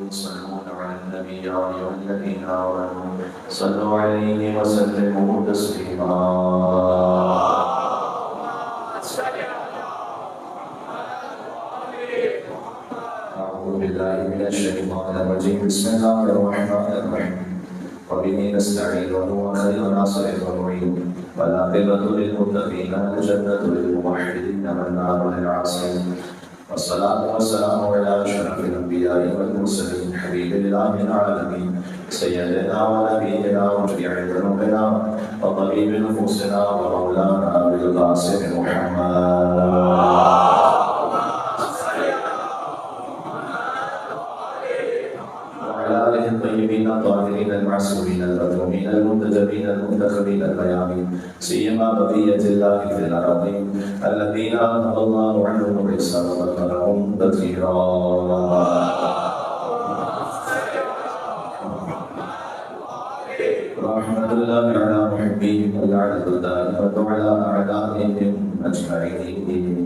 يصلون على النبي يا أيها الذين آمنوا صلوا عليه وسلموا تسليما. أعوذ بالله من الشيطان الرجيم. بسم الله الرحمن الرحيم. وبه نستعين وهو خير ناصر ومعين والعاقبة للمتقين والجنة للموحدين والنار للعاصين. والصلاة والسلام على أشرف الأنبياء والمرسلين حبيب الله العالمين سيدنا ونبينا وشفيع ذنوبنا وطبيب نفوسنا ومولانا أبي القاسم محمد الطيبين الطاهرين المعصومين المظلومين المنتجبين المنتخبين الميامين سيما بقية الله في الأراضين الذين أنعم الله عنهم الإحسان وذكرهم تذكيرا. رحمة الله على محبين واللعنة الدائمة على أعدائهم أجمعين.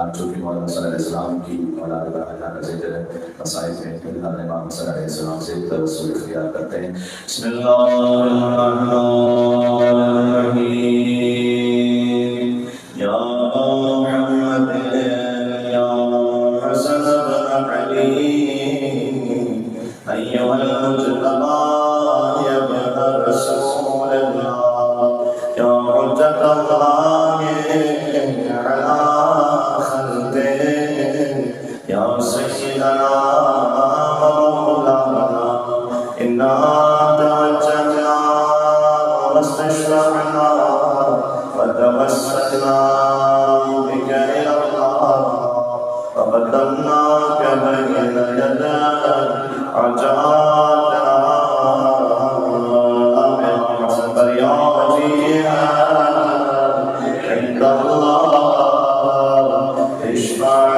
آج چونکہ مولانا صلی اللہ علیہ السلام کی اولاد اللہ کا ذکر ہے، مسائل میں اللہ نے امام صلی اللہ علیہ السلام سے توسل اختیار کرتے ہیں. بسم اللہ الرحمن الرحیم. یا محمد یا حسن بن علی ایھا المجتبی یا ابن رسول اللہ یا حجۃ اللہ یا سیدنا مولانا انا توجہنا واستشفعنا وتوسلنا بك الى الله وقدمناك بين يدي عجائنا يا وجيها عند الله اشفع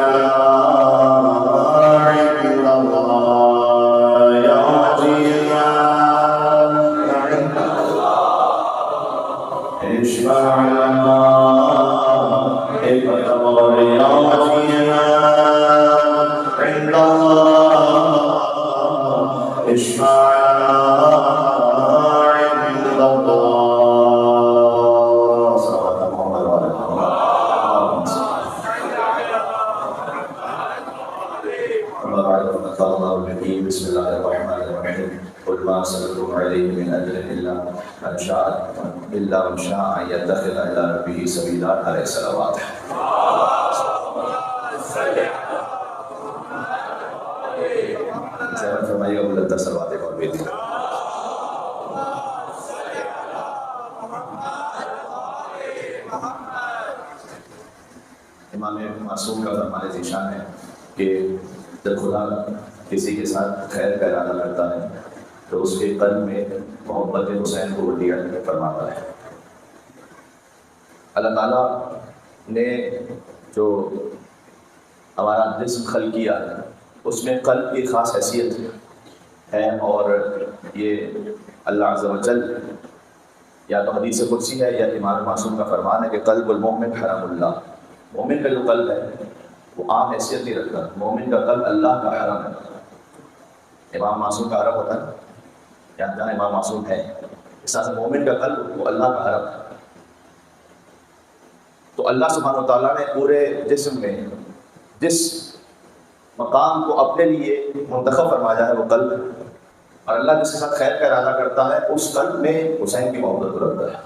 بسم الله الرحمن الرحيم. قل ما أسألكم عليه من أجر إلا من شاء أن يتخذ إلى ربه سبيلا. عليه الصلوات. زیادہ فرمائیے گا بلند صلوات ایک اور بیٹی. امام معصوم کا فرمان ذیشان ہے کہ جب خدا کسی کے ساتھ خیر کا ارادہ کرتا ہے تو اس کے قلب میں محبت حسین کو وڈیا فرماتا ہے. اللہ تعالیٰ نے جو ہمارا جسم خلق کیا ہے اس میں قلب کی خاص حیثیت ہے، اور یہ اللہ عز و جل یا تو حدیث قدسی ہے یا امام معصوم کا فرمان ہے کہ قلب المؤمن حرم اللہ. مومن کا جو قلب ہے وہ عام حیثیت نہیں رکھتا، مومن کا قلب اللہ کا حرم ہے. امام معصوم کا حرم ہوتا ہے جہاں امام معصوم ہے، اس طرح سے مومن کا قلب وہ اللہ کا حرم ہے. تو اللہ سبحانہ و تعالیٰ نے پورے جسم میں جس مقام کو اپنے لیے منتخب فرمایا ہے وہ قلب، اور اللہ جس کے ساتھ خیر کا ارادہ کرتا ہے اس قلب میں حسین کی محبت کو رکھتا ہے.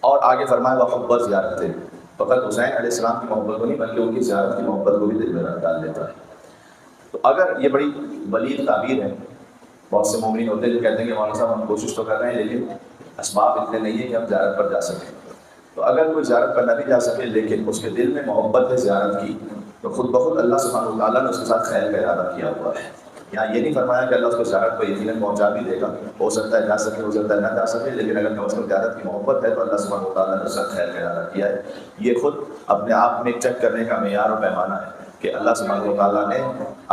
اور آگے فرمایا وحب زیارت ہے، فقط حسین علیہ السلام کی محبت کو نہیں بلکہ ان کی زیارت کی محبت کو بھی دل میں ڈال دیتا ہے. تو اگر یہ بڑی بلیغ تعبیر ہے، بہت سے مومنین ہوتے ہیں جو کہتے ہیں کہ مولانا صاحب ہم کوشش تو کر رہے ہیں لیکن اسباب اتنے نہیں ہیں کہ ہم زیارت پر جا سکیں. تو اگر کوئی زیارت پر نہ بھی جا سکے لیکن اس کے دل میں محبت ہے زیارت کی، تو خود بخود اللہ سبحانہ وتعالیٰ نے اس کے ساتھ خیر کا ارادہ کیا ہوا ہے. یہاں یہ نہیں فرمایا کہ اللہ اس کو زیارت پر یقیناً پہنچا بھی دے گا، ہو سکتا ہے جا سکے، ہو سکتا ہے نہ جا سکے، لیکن اگر کم از کم زیارت کی محبت ہے تو اللہ سبحانہ وتعالیٰ نے اس کا خیر کا ارادہ کیا ہے. یہ خود اپنے آپ میں چیک کرنے کا معیار و پیمانہ ہے کہ اللہ سبحانہ وتعالیٰ نے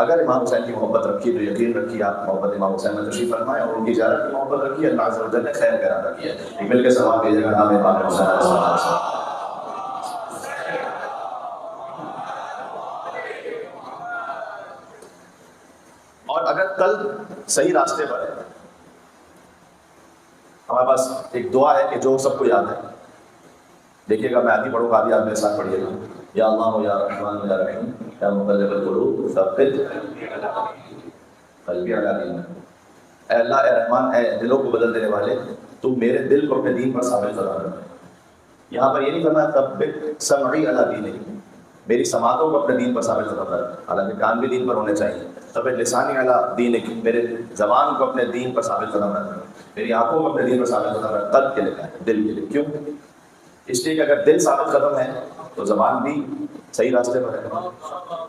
اگر امام حسین کی محبت رکھی تو یقین رکھیے آپ محبت امام حسین میں تشریف فرمائے، اور ان کی زیارت کی محبت رکھی اللہ عز و جل نے خیر کا ارادہ کیا ہے. مل کے ثواب بھیجے گا نام امام حسین علیہ السلام. اور اگر کل صحیح راستے پر ہے، ہمارے پاس ایک دعا ہے کہ جو سب کو یاد ہے، دیکھیے گا، میں آدھی پڑھوں گا، آدھی آپ میرے ساتھ پڑھیے گا. یا اللہ یا رحمان یا رحیم یا مقلب القلوب ثبت قلبی علی دیک. اے اللہ، اے رحمان، اے دلوں کو بدل دینے والے، تو میرے دل کو اپنے دین پر ثابت قدم رکھ. یہاں پر یہ نہیں کرنا ثبت سمعی علی دیک، میری سماعتوں کو اپنے دین پر ثابت قدم رکھ، حالانکہ کان بھی دین پر ہونے چاہیے. ثبت لسانی علی دیک، میرے زبان کو اپنے دین پر ثابت قدم رکھ، میری آنکھوں کو اپنے دین پر ثابت قدم رکھ. قلب کے لیے، دل کے لیے. کیوں؟ اس لیے کہ اگر دل ثابت قدم ہے تو زبان بھی صحیح راستے پر ہے،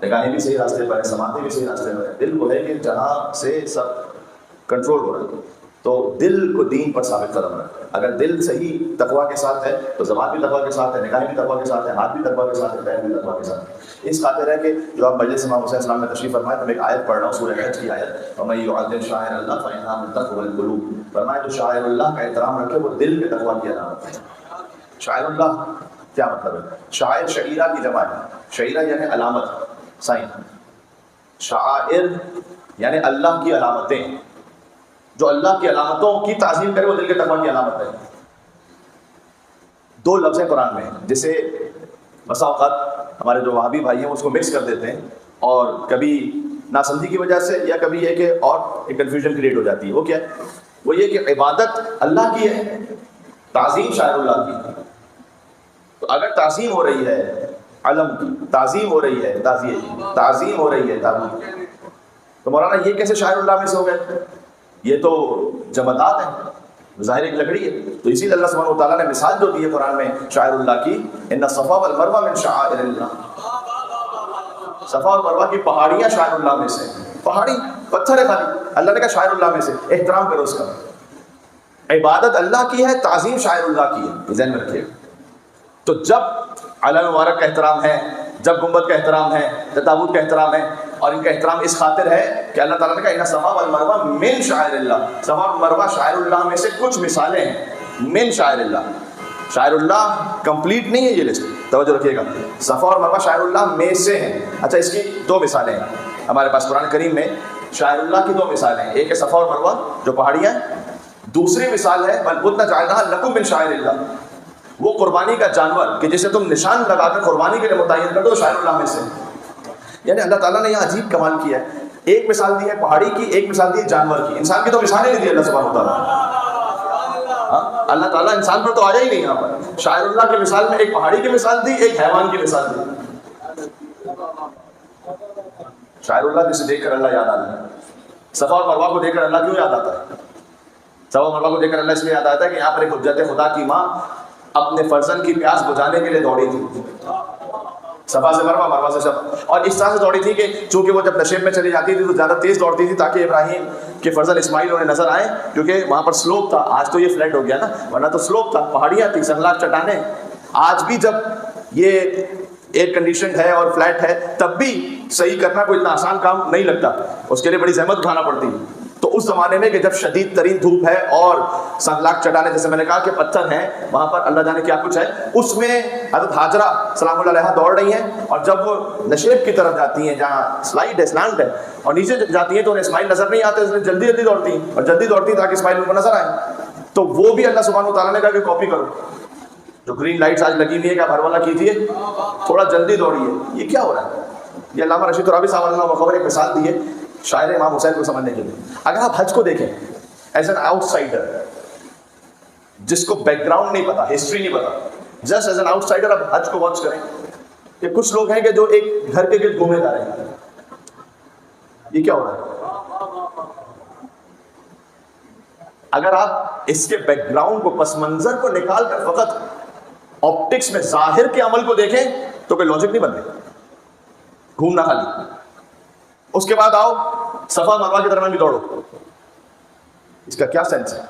نگاہیں بھی صحیح راستے پر ہے، سماعتیں بھی صحیح راستے پر ہے. دل وہ ہے کہ جہاں سے سب کنٹرول ہو رہا ہے، تو دل کو دین پر ثابت قدم رکھ. اگر دل صحیح تقویٰ کے ساتھ ہے تو زبان بھی تقویٰ کے ساتھ ہے، نگاہیں بھی تقویٰ کے ساتھ ہے، ہاتھ بھی تقویٰ کے ساتھ ہے، پیر بھی تقویٰ کے ساتھ ہے. اس خاطر ہے کہ جو آپ مجلس امام حسین السلام میں تشریف فرمائے تو میں ایک آیت پڑھ رہا ہوں، سورہ حج کی آیت، وَمَن يُعَظِّمْ شَعَائِرَ اللَّهِ فَإِنَّهَا مِن تَقْوَى الْقُلُوبِ. فرمایا جو شاعر اللہ کا احترام رکھے وہ دل کے تقویٰ کی علامت ہے. شاعر اللہ کیا مطلب ہے؟ شاعر شعیرہ کی جمع ہے، شعیرہ یعنی علامت، سائن. شعائر یعنی اللہ کی علامتیں، جو اللہ کی علامتوں کی تعظیم کرے وہ دل کے تقویٰ کی علامت ہے. دو لفظ ہیں قرآن میں جسے بسا اوقات ہمارے جو وہابی بھائی ہیں اس کو مکس کر دیتے ہیں، اور کبھی ناسمجھی کی وجہ سے یا کبھی یہ کہ اور ایک کنفیوژن کریٹ ہو جاتی ہے. وہ کیا ہے؟ وہ یہ کہ عبادت اللہ کی ہے، تعظیم شاعر اللہ کی ہے. تو اگر تعظیم ہو رہی ہے علم کی، تعظیم ہو رہی ہے تعظیم ہو رہی ہے تابوت کی، تو مولانا یہ کیسے شاعر اللہ میں سے ہو گئے؟ یہ تو جمادات ہیں، ظاہر ایک لکڑی ہے. تو اسی لیے اللہ سبحانہ و تعالیٰ نے مثال جو دی ہے قرآن میں شاعر اللہ کی، ان الصفا والمروہ من شعائر اللہ. صفا اور مروہ کی پہاڑیاں شاعر اللہ میں سے، پہاڑی پتھر ہے خالی، اللہ نے کہا شاعر اللہ میں سے، احترام کرو اس کا. عبادت اللہ کی ہے، تعظیم شاعر اللہ کی ہے، ذہن میں رکھیے. تو جب علم مبارک کا احترام ہے، جب گنبد کا احترام ہے، جب تابوت کا احترام ہے، اور ان کا احترام اس خاطر ہے کہ اللہ تعالیٰ نے کہا ان الصفا والمروہ من شعائر اللہ. صفا اور مروہ شاعر اللہ میں سے کچھ مثالیں ہیں، من شاعر اللہ. شاعر اللہ کمپلیٹ نہیں ہے یہ لسٹ، توجہ رکھیے گا. صفا اور مروہ شاعر اللہ میں سے ہیں. اچھا، اس کی دو مثالیں ہیں ہمارے پاس قرآن کریم میں. شاعر اللہ کی دو مثالیں ہیں، ایک ہے صفا اور مروہ جو پہاڑیاں ہیں، دوسری مثال ہے بل بدنا جعلناھا لکم من شعائر اللہ، وہ قربانی کا جانور کہ جسے تم نشان لگا کر قربانی کے لیے متعین کر دو، شاعر اللہ میں سے. یعنی اللہ تعالیٰ نے یہاں عجیب کمال کیا ہے. ایک مثال دی ہے پہاڑی کی، ایک مثال دی ہے جانور کی. انسان کی تو مثالیں نہیں دی اللہ سبحانہ وتعالیٰ. اللہ تعالیٰ انسان پر تو آیا ہی نہیں یہاں پر. شاعر اللہ کی مثال میں ایک پہاڑی کی مثال دی، ایک حیوان کی مثال دی. شاعر اللہ جسے دیکھ کر اللہ یاد آتا ہے. صفا اور مروہ کو دیکھ کر اللہ کیوں یاد آتا ہے؟ صفا اور مروہ کو دیکھ کر اللہ اس لیے یاد آتا ہے کہ یہاں پر ایک حجت خدا کی ماں اپنے فرزند کی پیاس بجھانے کے لیے دوڑی تھی، صفا سے مروہ، مروہ سے صفا. اور اس طرح سے دوڑی تھی کہ چونکہ وہ جب نشیب میں چلی جاتی تھی تو زیادہ تیز دوڑتی تھی تاکہ ابراہیم کے فرزند اسماعیل انہیں نظر آئیں، کیونکہ وہاں پر سلوپ تھا. آج تو یہ فلیٹ ہو گیا نا، ورنہ تو سلوپ تھا، پہاڑیاں تھیں، سنگلاخ چٹانیں. آج بھی جب یہ ایئر کنڈیشنڈ ہے اور فلیٹ ہے تب بھی صحیح کرنا کوئی اتنا آسان کام نہیں لگتا، اس کے لیے بڑی زحمت اٹھانا پڑتی. تو اس زمانے میں کہ جب شدید ترین دھوپ ہے اور سنگلاخ چٹانیں جیسے میں نے کہا کہ پتھر ہیں وہاں پر، اللہ جانے کیا کچھ ہے، اس میں حضرت ہاجرہ سلام اللہ علیہا دوڑ رہی ہیں، اور جب وہ نشیب کی طرف جاتی ہیں جہاں سلائڈ ہے، سلانٹ ہے، اور نیچے جاتی ہیں تو انہیں اسماعیل نظر نہیں آتے، اس لیے جلدی جلدی دوڑتی ہیں، اور جلدی دوڑتی ہیں تاکہ اسماعیل ان کو نظر آئے. تو وہ بھی اللہ سبحانہ وتعالیٰ نے کہا کہ کاپی کرو. جو گرین لائٹس آج لگی ہوئی ہے کہ آپ ہر والا کیجیے، تھوڑا جلدی دوڑیے. یہ کیا ہو رہا ہے؟ یہ علامہ رشید ترابی صاحب اللہ خبر ایک مثال دی ہے شاعر امام حسین کو سمجھنے کے لیے. اگر آپ حج کو دیکھیں ایز این آؤٹ سائڈر، جس کو بیک گراؤنڈ نہیں پتا، ہسٹری نہیں پتا، just as an out cider آپ حج کو واچ کریں کہ کچھ لوگ ہیں کہ جو ایک گھر کے گرد گھومے جا رہے ہیں. یہ کیا ہو رہا ہے؟ اگر آپ اس کے بیک گراؤنڈ کو، پس منظر کو نکال کر فقط آپٹکس میں ظاہر کے عمل کو دیکھیں تو کوئی لاجک نہیں بنتے، گھومنا خالی. اس کے بعد آؤ صفا مروہ کے درمیان بھی دوڑو، اس کا کیا سینس ہے؟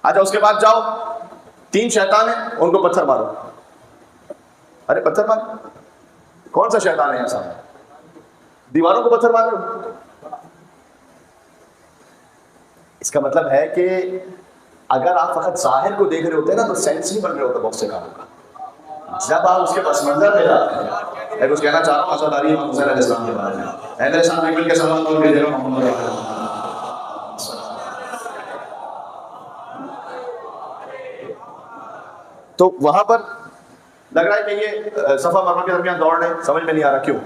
آجا اس کے بعد جاؤ، 3 شیطان ہیں ان کو پتھر مارو. ارے پتھر مار، کون سا شیطان ہے یہاں سامنے؟ دیواروں کو پتھر مارو. اس کا مطلب ہے کہ اگر آپ فقط ظاہر کو دیکھ رہے ہوتے ہیں نا تو سینس نہیں بن رہا ہوتا بہت سے کاموں کا. جب آپ اس کے پس منظر پہ جاتے ہیں، میں کچھ کہنا چاہ رہا ہوں حضرت علی امام حسین علیہ السلام کے بارے میں. اے میرے سامنے مل کے سلام اور کہیے محمد تو وہاں پر لگ رہا ہے کہ یہ صفا مروا کے درمیان دوڑ رہے، سمجھ میں نہیں آ رہا کیوں.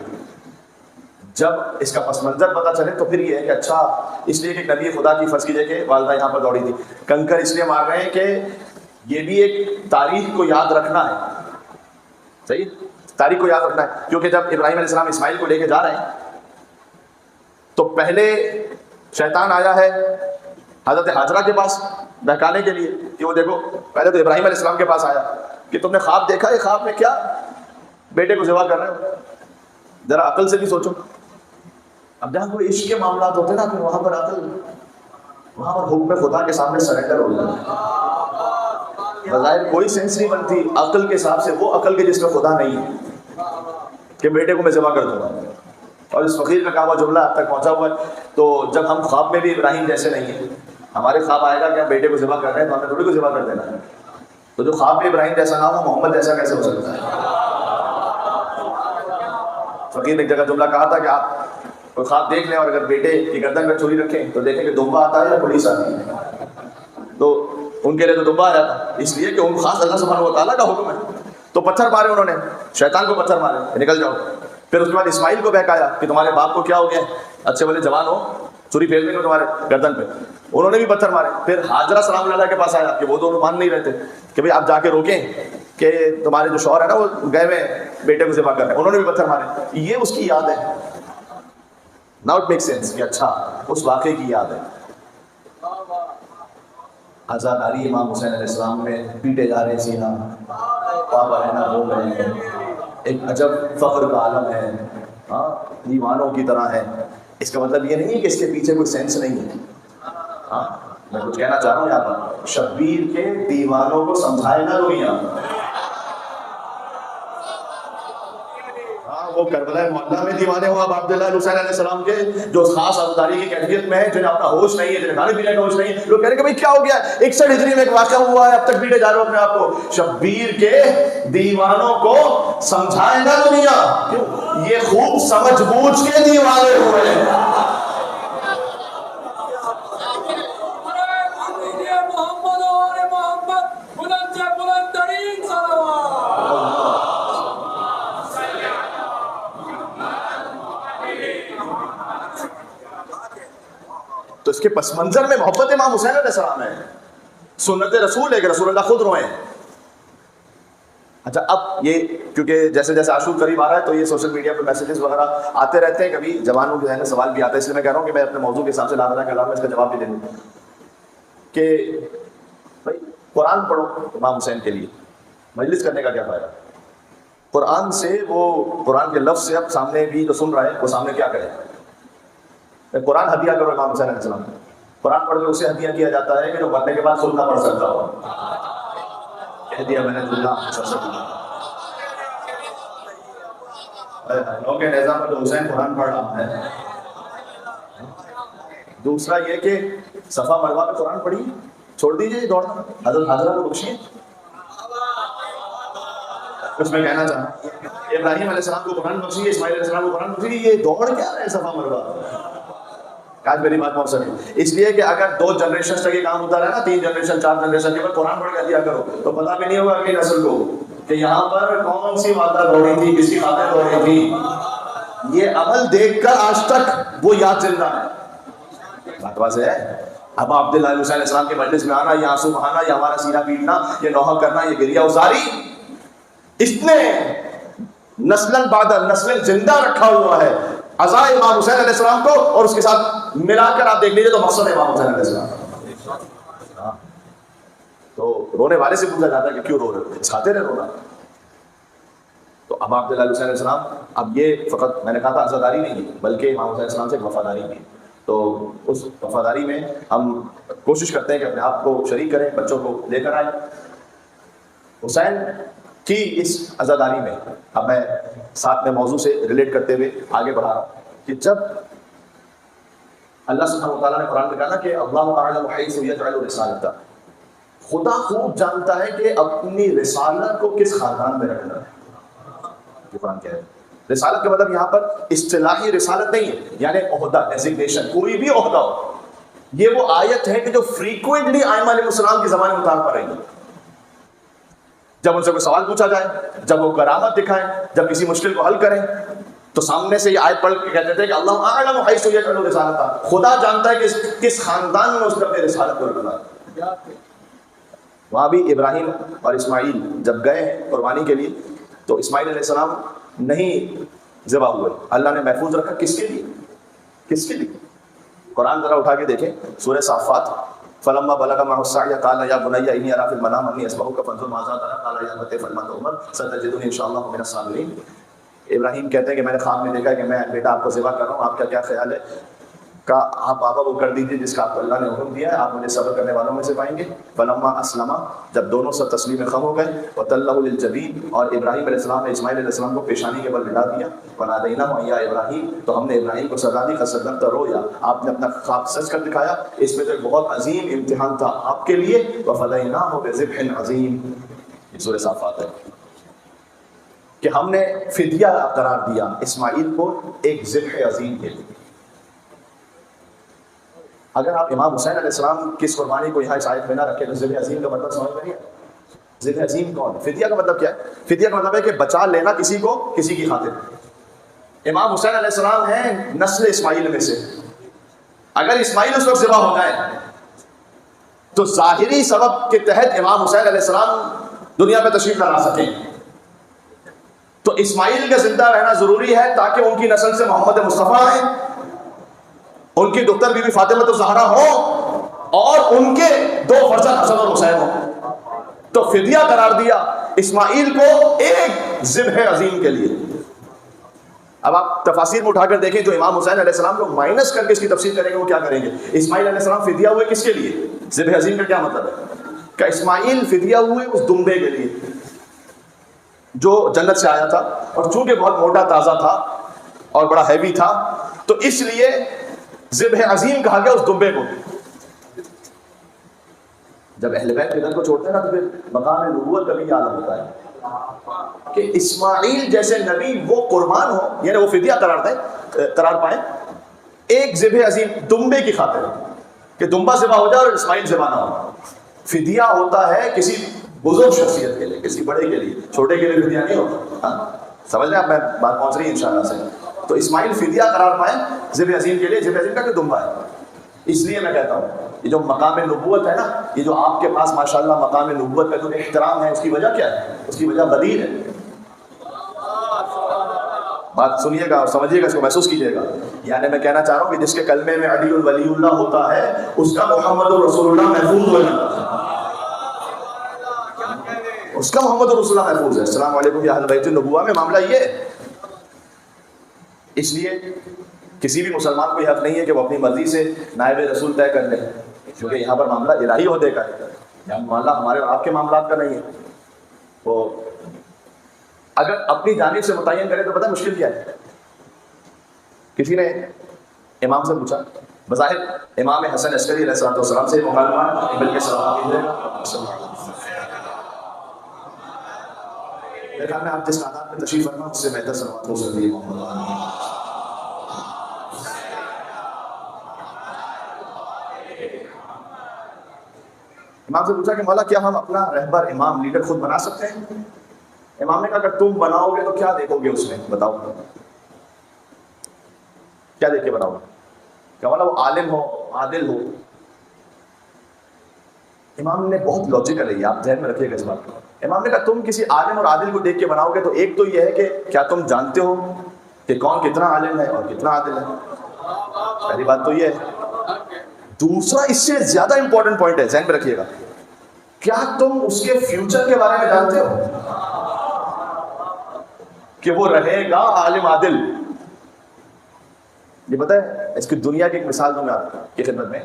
جب اس کا پس منظر پتا چلے تو پھر یہ ہے کہ اچھا اس لیے کہ نبی خدا کی فرض کیجئے کہ والدہ یہاں پر دوڑی تھی، کنکر اس لیے مار رہے ہیں کہ یہ بھی ایک تاریخ کو یاد رکھنا ہے. صحیح، تاریخ کو یاد رکھنا ہے، کیونکہ جب ابراہیم علیہ السلام اسماعیل کو لے کے جا رہے ہیں تو پہلے شیطان آیا ہے حضرت حاجرہ کے پاس بہکانے کے لیے کہ وہ دیکھو، پہلے تو ابراہیم علیہ السلام کے پاس آیا کہ تم نے خواب دیکھا ہے، خواب میں کیا بیٹے کو ذبح کر رہے ہو، ذرا عقل سے بھی سوچو. اب جہاں کوئی عشق کے معاملات ہوتے ہیں نا پھر وہاں پر عقل، وہاں پر حکم خدا کے سامنے سرنڈر ہو جاتا ہے. بظاہر کوئی سینس نہیں بنتی عقل کے حساب سے، وہ عقل کے جس میں خدا نہیں ہے کہ بیٹے کو میں ذبح کر دوں گا. اور اس فقیر کا کہا ہوا جملہ اب تک پہنچا ہوا ہے. تو جب ہم خواب میں بھی ابراہیم جیسے نہیں ہیں، ہمارے خواب آئے گا کہ ہم بیٹے کو ذبح کر رہے ہیں تو ہمیں تھوڑی کو ذبح کر دینا ہے. تو جو خواب میں ابراہیم جیسا نہ ہو محمد جیسا کیسے ہو سکتا ہے؟ فقیر نے ایک جگہ جملہ کہا تھا کہ آپ کوئی خواب دیکھ لیں اور اگر بیٹے کی گردن میں چھری رکھیں تو دیکھیں کہ دمبا آتا ہے یا پولیس آتی ہے. تو ان کے لیے تو دمبا آیا تھا، اس لیے کہ ان خاص اللہ سبحانہ و تعالیٰ کا حکم ہے. تو پتھر مارے انہوں نے، شیطان کو پتھر مارے، نکل جاؤ. پھر اس کے بعد اسماعیل کو بہکایا کہ تمہارے باپ کو کیا ہو گیا، اچھے والے جوان ہو، چھری پھیر دیں گے تمہارے گردن پہ. انہوں نے بھی پتھر مارے. پھر حاجرہ سلام اللہ کے پاس آیا کہ وہ دونوں مان نہیں رہتے کہ بھئی آپ جا کے روکیں کہ تمہارے جو شوہر ہے نا وہ گئے ہوئے بیٹے کو ذبح کر رہے ہیں. انہوں نے بھی پتھر مارے. یہ اس کی یاد ہے. ناؤ اٹ میک سینس کہ اچھا اس واقعے کی یاد ہے. عزاداری امام حسین علیہ السلام میں پیٹے جا رہے سینہ، پاپا ہے نا رو رہے ہیں، ایک عجب فخر کا عالم ہے، ہاں دیوانوں کی طرح ہے. اس کا مطلب یہ نہیں ہے کہ اس کے پیچھے کوئی سینس نہیں ہے. ہاں میں کچھ کہنا چاہ رہا ہوں یہاں پر، شبیر کے دیوانوں کو سمجھائے نہ لو یہاں. ہاں وہ کربلا محلہ میں دیوانے ہوا عبداللہ حسین علیہ السلام کے، جو خاص عزاداری کی کیفیت میں ہے، جنہیں اپنا ہوش نہیں ہے، جنہیں کھانے پینے کا ہوش نہیں ہے. لوگ کہہ رہے کہ بھئی کیا ہو گیا، 61 ہجری میں ایک واقعہ ہوا ہے، اب تک پیٹے جا رہے ہو اپنے آپ کو. شبیر کے دیوانوں کو سمجھائے نہ دنیا، کیوں؟ یہ خوب سمجھ بوجھ کے دیوانے ہوئے ہیں. تو اس کے پس منظر میں محبت امام حسین علیہ السلام ہے، سنت رسول ہے کہ رسول اللہ خود روئیں. اچھا اب یہ کیونکہ جیسے جیسے عاشور قریب آ رہا ہے تو یہ سوشل میڈیا پہ میسیجز وغیرہ آتے رہتے ہیں، کبھی جوانوں کے ذہن میں سوال بھی آتا ہے، اس لیے میں کہہ رہا ہوں کہ میں اپنے موضوع کے حساب سے لا رہا کہ اس کا جواب بھی دے دوں کہ بھائی قرآن پڑھو امام حسین کے لیے، مجلس کرنے کا کیا فائدہ؟ قرآن سے وہ قرآن کے لفظ سے اب سامنے بھی جو سن رہا ہے وہ سامنے کیا کرے؟ قرآن ہدیہ کرو امام حسین علیہ السلام. قرآن پڑھ کے اسے ہدیہ کیا جاتا ہے کہ جو مرنے کے بعد خود نہ پڑھ سکتا ہو. ہدیہ میں نے لوگ کے نظام میں تو حسین قرآن پڑھ رہا ہے. دوسرا یہ کہ صفا مروا میں قرآن پڑھی، چھوڑ دیجیے دوڑنا، حضرت حاجرہ کو بخشیے. کچھ میں کہنا چاہتا ہوں، ابراہیم علیہ السلام کو قرآن بخشیے، اسماعیل علیہ السلام کو قرآن بخشیے. یہ دوڑ کیا رہے صفا مروا؟ آج میری بات پہنچ سکے. اس لیے کہ اگر 2 جنریشن تک یہ کام ہوتا رہا نا، 3 جنریشن 4 جنریشن کے بعد قرآن پڑھ کے دیا کرو تو پتہ بھی نہیں ہوگا اگلی نسل کو کہ یہاں پر کون سی مادہ دوڑی تھی، کس کی خاطر دوڑی تھی. یہ عمل دیکھ کر آج تک وہ یاد زندہ ہے. بات واضح ہے. اب عبداللہ حسین علیہ السلام کے مجلس میں آنا، یہ آنسو بہانا، یہ ہمارا سینہ پیٹنا، یہ نوحہ کرنا، یہ گریہ ازاری، اس نے نسلن بعد نسلن زندہ رکھا ہوا ہے عزا امام حسین علیہ السلام کو، اور اس کے ساتھ ملا کر آپ دیکھ لیجیے تو مقصد امام حسین علیہ السلام. تو رونے والے سے پوچھا جاتا ہے کہ کیوں رو رہے، چاہتے رہے رونا. تو اب عبداللہ حسین علیہ السلام، اب یہ فقط میں نے کہا تھا عزاداری نہیں ہے بلکہ امام حسین علیہ السلام سے ایک وفاداری بھی. تو اس وفاداری میں ہم کوشش کرتے ہیں کہ اپنے آپ کو شریک کریں، بچوں کو لے کر آئیں. حسین کی اس عزاداری میں اب میں ساتھ میں موضوع سے ریلیٹ کرتے ہوئے آگے بڑھا رہا ہوں کہ جب اللہ سبحانہ و تعالیٰ نے قرآن میں کہا نا کہ اللہ اعلم حیث یجعل رسالتہ، خدا خوب جانتا ہے کہ اپنی رسالت کو کس خاندان میں رکھنا ہے. یہ قرآن کہہ رہا ہے. رسالت کا مطلب یہاں پر اصطلاحی رسالت نہیں ہے، یعنی عہدہ، ڈیزگنیشن، کوئی بھی عہدہ ہو. یہ وہ آیت ہے کہ جو فریکوینٹلی ائمہ علیہ السلام کے زمانے میں اتار پا رہی ہے. جب ان سے کوئی سوال پوچھا جائے، جب وہ کرامت دکھائیں، جب کسی مشکل کو حل کریں، تو سامنے سے یہ آیت پڑھ کے کہتے تھے کہ اللہ اعلم حیث یجعل رسالتہ، خدا جانتا ہے کہ کس خاندان میں اس نے اپنی رسالت کو رکھنا ہے. وہاں بھی ابراہیم اور اسماعیل جب گئے قربانی کے لیے تو اسماعیل علیہ السلام نہیں ذبح ہوئے. اللہ نے محفوظ رکھا کس کے لیے؟ کس کے لیے؟ قرآن ذرا اٹھا کے دیکھیں، سورہ صافات. فلما بلغ معه السعي قال يا بني اني ارى في المنام اني اذبحك فانظر ماذا ترى قال يا ابت افعل ما تؤمر ستجدني ان شاء الله من الصابرين. ابراہیم کہتے ہیں کہ میں نے خواب میں دیکھا کہ میں بیٹا آپ کو ذبح کر رہا ہوں، آپ کا کیا خیال ہے؟ کہا آپ بابا وہ کر دیجیے جس کا آپ کو اللہ نے حکم دیا ہے، آپ مجھے صبر کرنے والوں میں سے پائیں گے. فلما اسلما، جب دونوں سب تسلیم خم ہو گئے، وتلہ للجبین، اور ابراہیم علیہ السلام نے اسماعیل علیہ السلام کو پیشانی کے بل ملا دیا. ونادیناہ یا ابراہیم، تو ہم نے ابراہیم کو سزا دی. فصدقت رؤیا، آپ نے اپنا خواب سچ کر دکھایا. اس میں تو ایک بہت عظیم امتحان تھا آپ کے لیے. وفدیناہ بذبح عظیم، یہ سورہ صافات ہے کہ ہم نے فدیہ قرار دیا اسماعیل کو ایک ذبح عظیم کے لیے. اگر آپ امام حسین علیہ السلام کی اس قربانی کو یہاں اس آیت میں نہ رکھے تو ذبح عظیم کا مطلب سمجھ میں نہیں ہے. ذبح عظیم کون ہے؟ فدیہ کا مطلب کیا ہے؟ فدیہ کا مطلب ہے کہ بچا لینا کسی کو کسی کی خاطر. امام حسین علیہ السلام ہیں نسل اسماعیل میں سے. اگر اسماعیل اس وقت ذبح ہو جائے تو ظاہری سبب کے تحت امام حسین علیہ السلام دنیا میں تشریف نہ لا سکیں. تو اسماعیل کا زندہ رہنا ضروری ہے تاکہ ان کی نسل سے محمد مصطفیٰ آئے، ان کی دختر بی بی فاطمہ الزہرا ہو، اور ان کے دو فرزند حسن اور حسین ہو. تو فدیہ قرار دیا اسماعیل کو ایک ذبح عظیم کے لیے. اب آپ تفاسیر میں اٹھا کر دیکھیں جو امام حسین علیہ السلام کو مائنس کر کے اس کی تفسیر کریں گے وہ کیا کریں گے. اسماعیل علیہ السلام فدیہ ہوئے کس کے لیے؟ ذبح عظیم کا کیا مطلب ہے کہ اسماعیل فدیہ ہوئے اس دمبے کے لیے جو جنت سے آیا تھا، اور چونکہ بہت موٹا تازہ تھا اور بڑا ہیوی تھا تو اس لیے ذبح عظیم کہا گیا اس دمبے کو. جب اہل بیت کے گھر کو چھوڑتے ہیں نا تو پھر مقام نبوت کا بھی عالم ہوتا ہے کہ اسماعیل جیسے نبی وہ قربان ہو، یعنی وہ فدیہ قرار پائیں ایک ذبح عظیم دمبے کی خاطر، کہ دمبا ذبح ہو جائے اور اسماعیل ذبح نہ ہو. فدیہ ہوتا ہے کسی بزرگ شخصیت کے لیے، کسی بڑے کے لیے، چھوٹے کے لیے فدیہ نہیں ہوتا. سمجھ لیں آپ، میں بات پہنچ رہی ہے انشاءاللہ سے. تو اسماعیل فدیہ قرار پائیں ذبح عظیم کے لیے. ذبح عظیم کا کہ دمبا ہے. اس لیے میں کہتا ہوں یہ جو مقام نبوت ہے نا، یہ جو آپ کے پاس ماشاءاللہ مقام نبوت کا جو احترام ہے، اس کی وجہ کیا ہے؟ اس کی وجہ غدیر ہے. بات سنیے گا اور سمجھیے گا، اس کو محسوس کیجیے گا. یعنی میں کہنا چاہ رہا ہوں کہ جس کے کلمے میں علی ولی اللہ ہوتا ہے اس کا محمد رسول اللہ محفوظ ہو جاتا ہے، اس کا محمد رسول اللہ محفوظ ہے. السلام علیکم یا اہل بیت النبوہ میں معاملہ یہ ہے. اس لیے کسی بھی مسلمان کو یہ حق نہیں ہے کہ وہ اپنی مرضی سے نائب رسول طے کر لے، کیونکہ یہاں پر معاملہ الہی عہدے کا ہے، یہاں معاملہ ہمارے اور آپ کے معاملات کا نہیں ہے. وہ اگر اپنی جانب سے متعین کرے تو پتہ مشکل کیا ہے. کسی نے امام سے پوچھا، بظاہر امام حسن عسکری علیہ السلام سے مکالمہ بلکہ سلام میرے خیال میں آپ جس تعداد میں تشریف فرما اس سے بہتر سلامت ہو سکتی ہے. امام سے پوچھا کہ مولا کیا ہم اپنا رہبر امام لیڈر خود بنا سکتے ہیں؟ امام نے کہا اگر تم بناؤ گے تو کیا دیکھو گے اس میں بتاؤ، کیا دیکھ کے بناؤ گے؟ کہ مولا وہ عالم ہو، عادل ہو. امام نے بہت لاجیکل ہے، آپ ذہن میں رکھیے گا اس بات کو. امام نے کہا تم کسی عالم اور عادل کو دیکھ کے بناؤ گے تو ایک تو یہ ہے کہ کیا تم جانتے ہو کہ کون کتنا عالم ہے اور کتنا عادل ہے؟ پہلی بات تو یہ ہے. دوسرا اس سے زیادہ امپورٹنٹ پوائنٹ ہے، ذہن میں رکھیے گا، کیا تم اس کے فیوچر کے بارے میں جانتے ہو کہ وہ رہے گا عالم عادل؟ یہ پتہ ہے اس کی دنیا کی ایک مثال دوں میں آپ کی خدمت میں.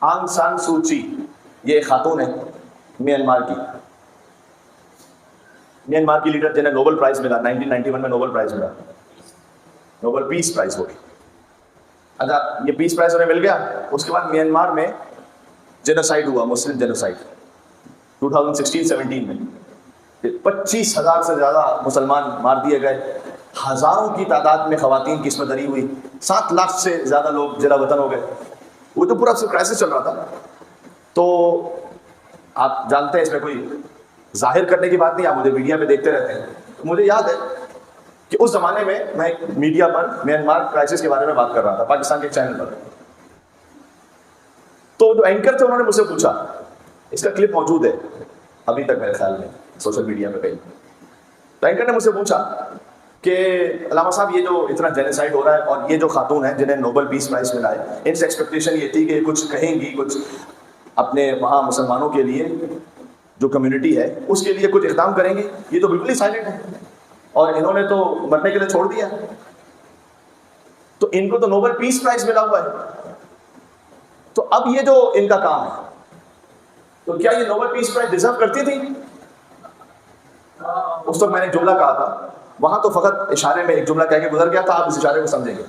آنگ سان سو چی، یہ ایک خاتون ہے میانمار کی. میانمار کی لیڈر جنہیں نوبل پرائز ملا 1991 میں، نوبل پرائز ملا، نوبل پیس پرائز ہوگی. اچھا یہ پیس پرائز انہیں مل گیا، اس کے بعد میانمار میں جینوسائیڈ ہوا، مسلم جینوسائیڈ 2016-17 میں. 25,000 سے زیادہ مسلمان مار دیے گئے، ہزاروں کی تعداد میں خواتین کی عصمت دری ہوئی، 7 لاکھ سے زیادہ لوگ جلا وطن ہو گئے. وہ تو پورا کرائسس چل رہا تھا. تو آپ جانتے ہیں اس میں کوئی ظاہر کرنے کی بات نہیں، آپ مجھے میڈیا پہ دیکھتے رہتے ہیں. مجھے یاد ہے کہ اس زمانے میں میں ایک میڈیا پر میانمار کرائسس کے بارے میں بات کر رہا تھا پاکستان کے ایک چینل پر. تو جو اینکر تھے انہوں نے مجھ سے پوچھا، اس کا کلپ موجود ہے ابھی تک میرے خیال میں سوشل میڈیا پہ کہیں. تو اینکر نے مجھ سے پوچھا کہ علامہ صاحب یہ جو اتنا جینیسائڈ ہو رہا ہے اور یہ جو خاتون ہیں جنہیں نوبل پیس پرائز ملا ہے، ان سے ایکسپیکٹیشن یہ تھی کہ کچھ کہیں گی، کچھ اپنے وہاں مسلمانوں کے لیے جو کمیونٹی ہے اس کے لیے کچھ اقدام کریں گے. یہ تو بالکل ہی سائلنٹ ہے اور انہوں نے تو مرنے کے لیے چھوڑ دیا. تو ان کو تو نوبل پیس پرائز ملا ہوا ہے، تو اب یہ جو ان کا کام ہے، تو کیا یہ نوبل پیس پرائز ڈیزرو کرتی تھی؟ اس وقت میں نے ایک جملہ کہا تھا، وہاں تو فقط اشارے میں ایک جملہ کہہ کے گزر گیا تھا، آپ اس اشارے کو سمجھیں گے.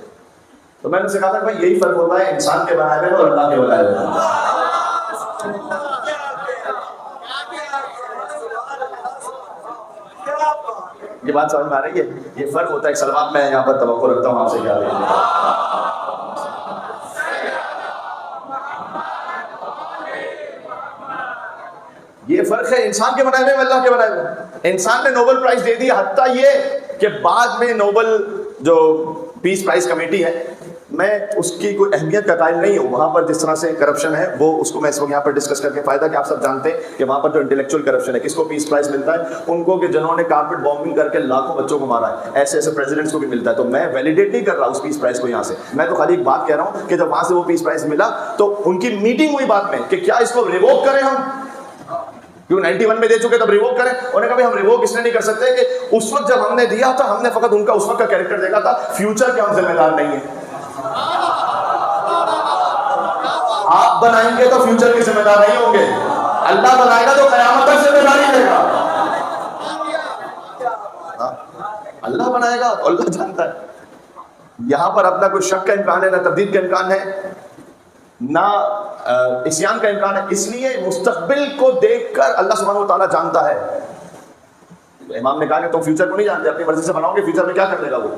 تو میں نے سے کہا تھا بھائی یہی فرق ہوتا ہے انسان کے بنائے ہوئے اور اللہ کے بنائے ہوئے. یہ بات سمجھ میں آ رہی ہے؟ یہ فرق ہوتا ہے. ایک سلوات میں یہاں پر توقع رکھتا ہوں آپ سے، کیا یہ فرق ہے انسان کے بنائے ہوئے اللہ کے بنائے ہوئے. انسان نے نوبل پرائز دے دیا، حتیٰ یہ کہ بعد میں نوبل جو پیس پرائز کمیٹی ہے، میں اس کی کوئی اہمیت کا قائل نہیں ہوں. وہاں پر جس طرح سے کرپشن ہے وہ اس کو میں اس وقت یہاں پر ڈسکس کر کے فائدہ کہ آپ سب جانتے ہیں کہ وہاں پر جو انٹلیکچوئل کرپشن ہے، کس کو پیس پرائز ملتا ہے؟ ان کو کہ جنہوں نے کارپیٹ بامبنگ کر کے لاکھوں بچوں کو مارا ہے. ایسے ایسے پریزیڈنٹس کو بھی ملتا ہے. تو میں ویلیڈیٹ نہیں کر رہا اس پیس پرائز کو یہاں سے، میں تو خالی ایک بات کہہ رہا ہوں کہ جب وہاں سے وہ پیس پرائز ملا تو ان کی میٹنگ ہوئی بعد میں کہ کیا اس کو ریووک کریں ہم، کیوں 91 میں دے چکے تب ریووک کریں. انہوں نے کہا بھائی ہم ریووک اس لیے نہیں کر سکتے کہ اس وقت جب ہم نے دیا تھا ہم نے فقط ان کا اس وقت کا کیریکٹر دیکھا تھا، فیوچر کے ہم ذمہ دار نہیں ہیں. آپ بنائیں گے تو فیوچر کے ذمہ دار نہیں ہوں گے، اللہ بنائے گا تو قیامت تک ذمہ داری لے گا. اللہ بنائے گا تو اللہ جانتا ہے. یہاں پر اپنا کوئی شک کا امکان ہے، نہ تردید کا امکان ہے، نہ عصیان کا امکان ہے. اس لیے مستقبل کو دیکھ کر اللہ سبحانہ و تعالیٰ جانتا ہے. امام نے کہا کہ تم فیوچر کو نہیں جانتے، اپنی مرضی سے بناؤ گے، فیوچر میں کیا کر لے گا وہ.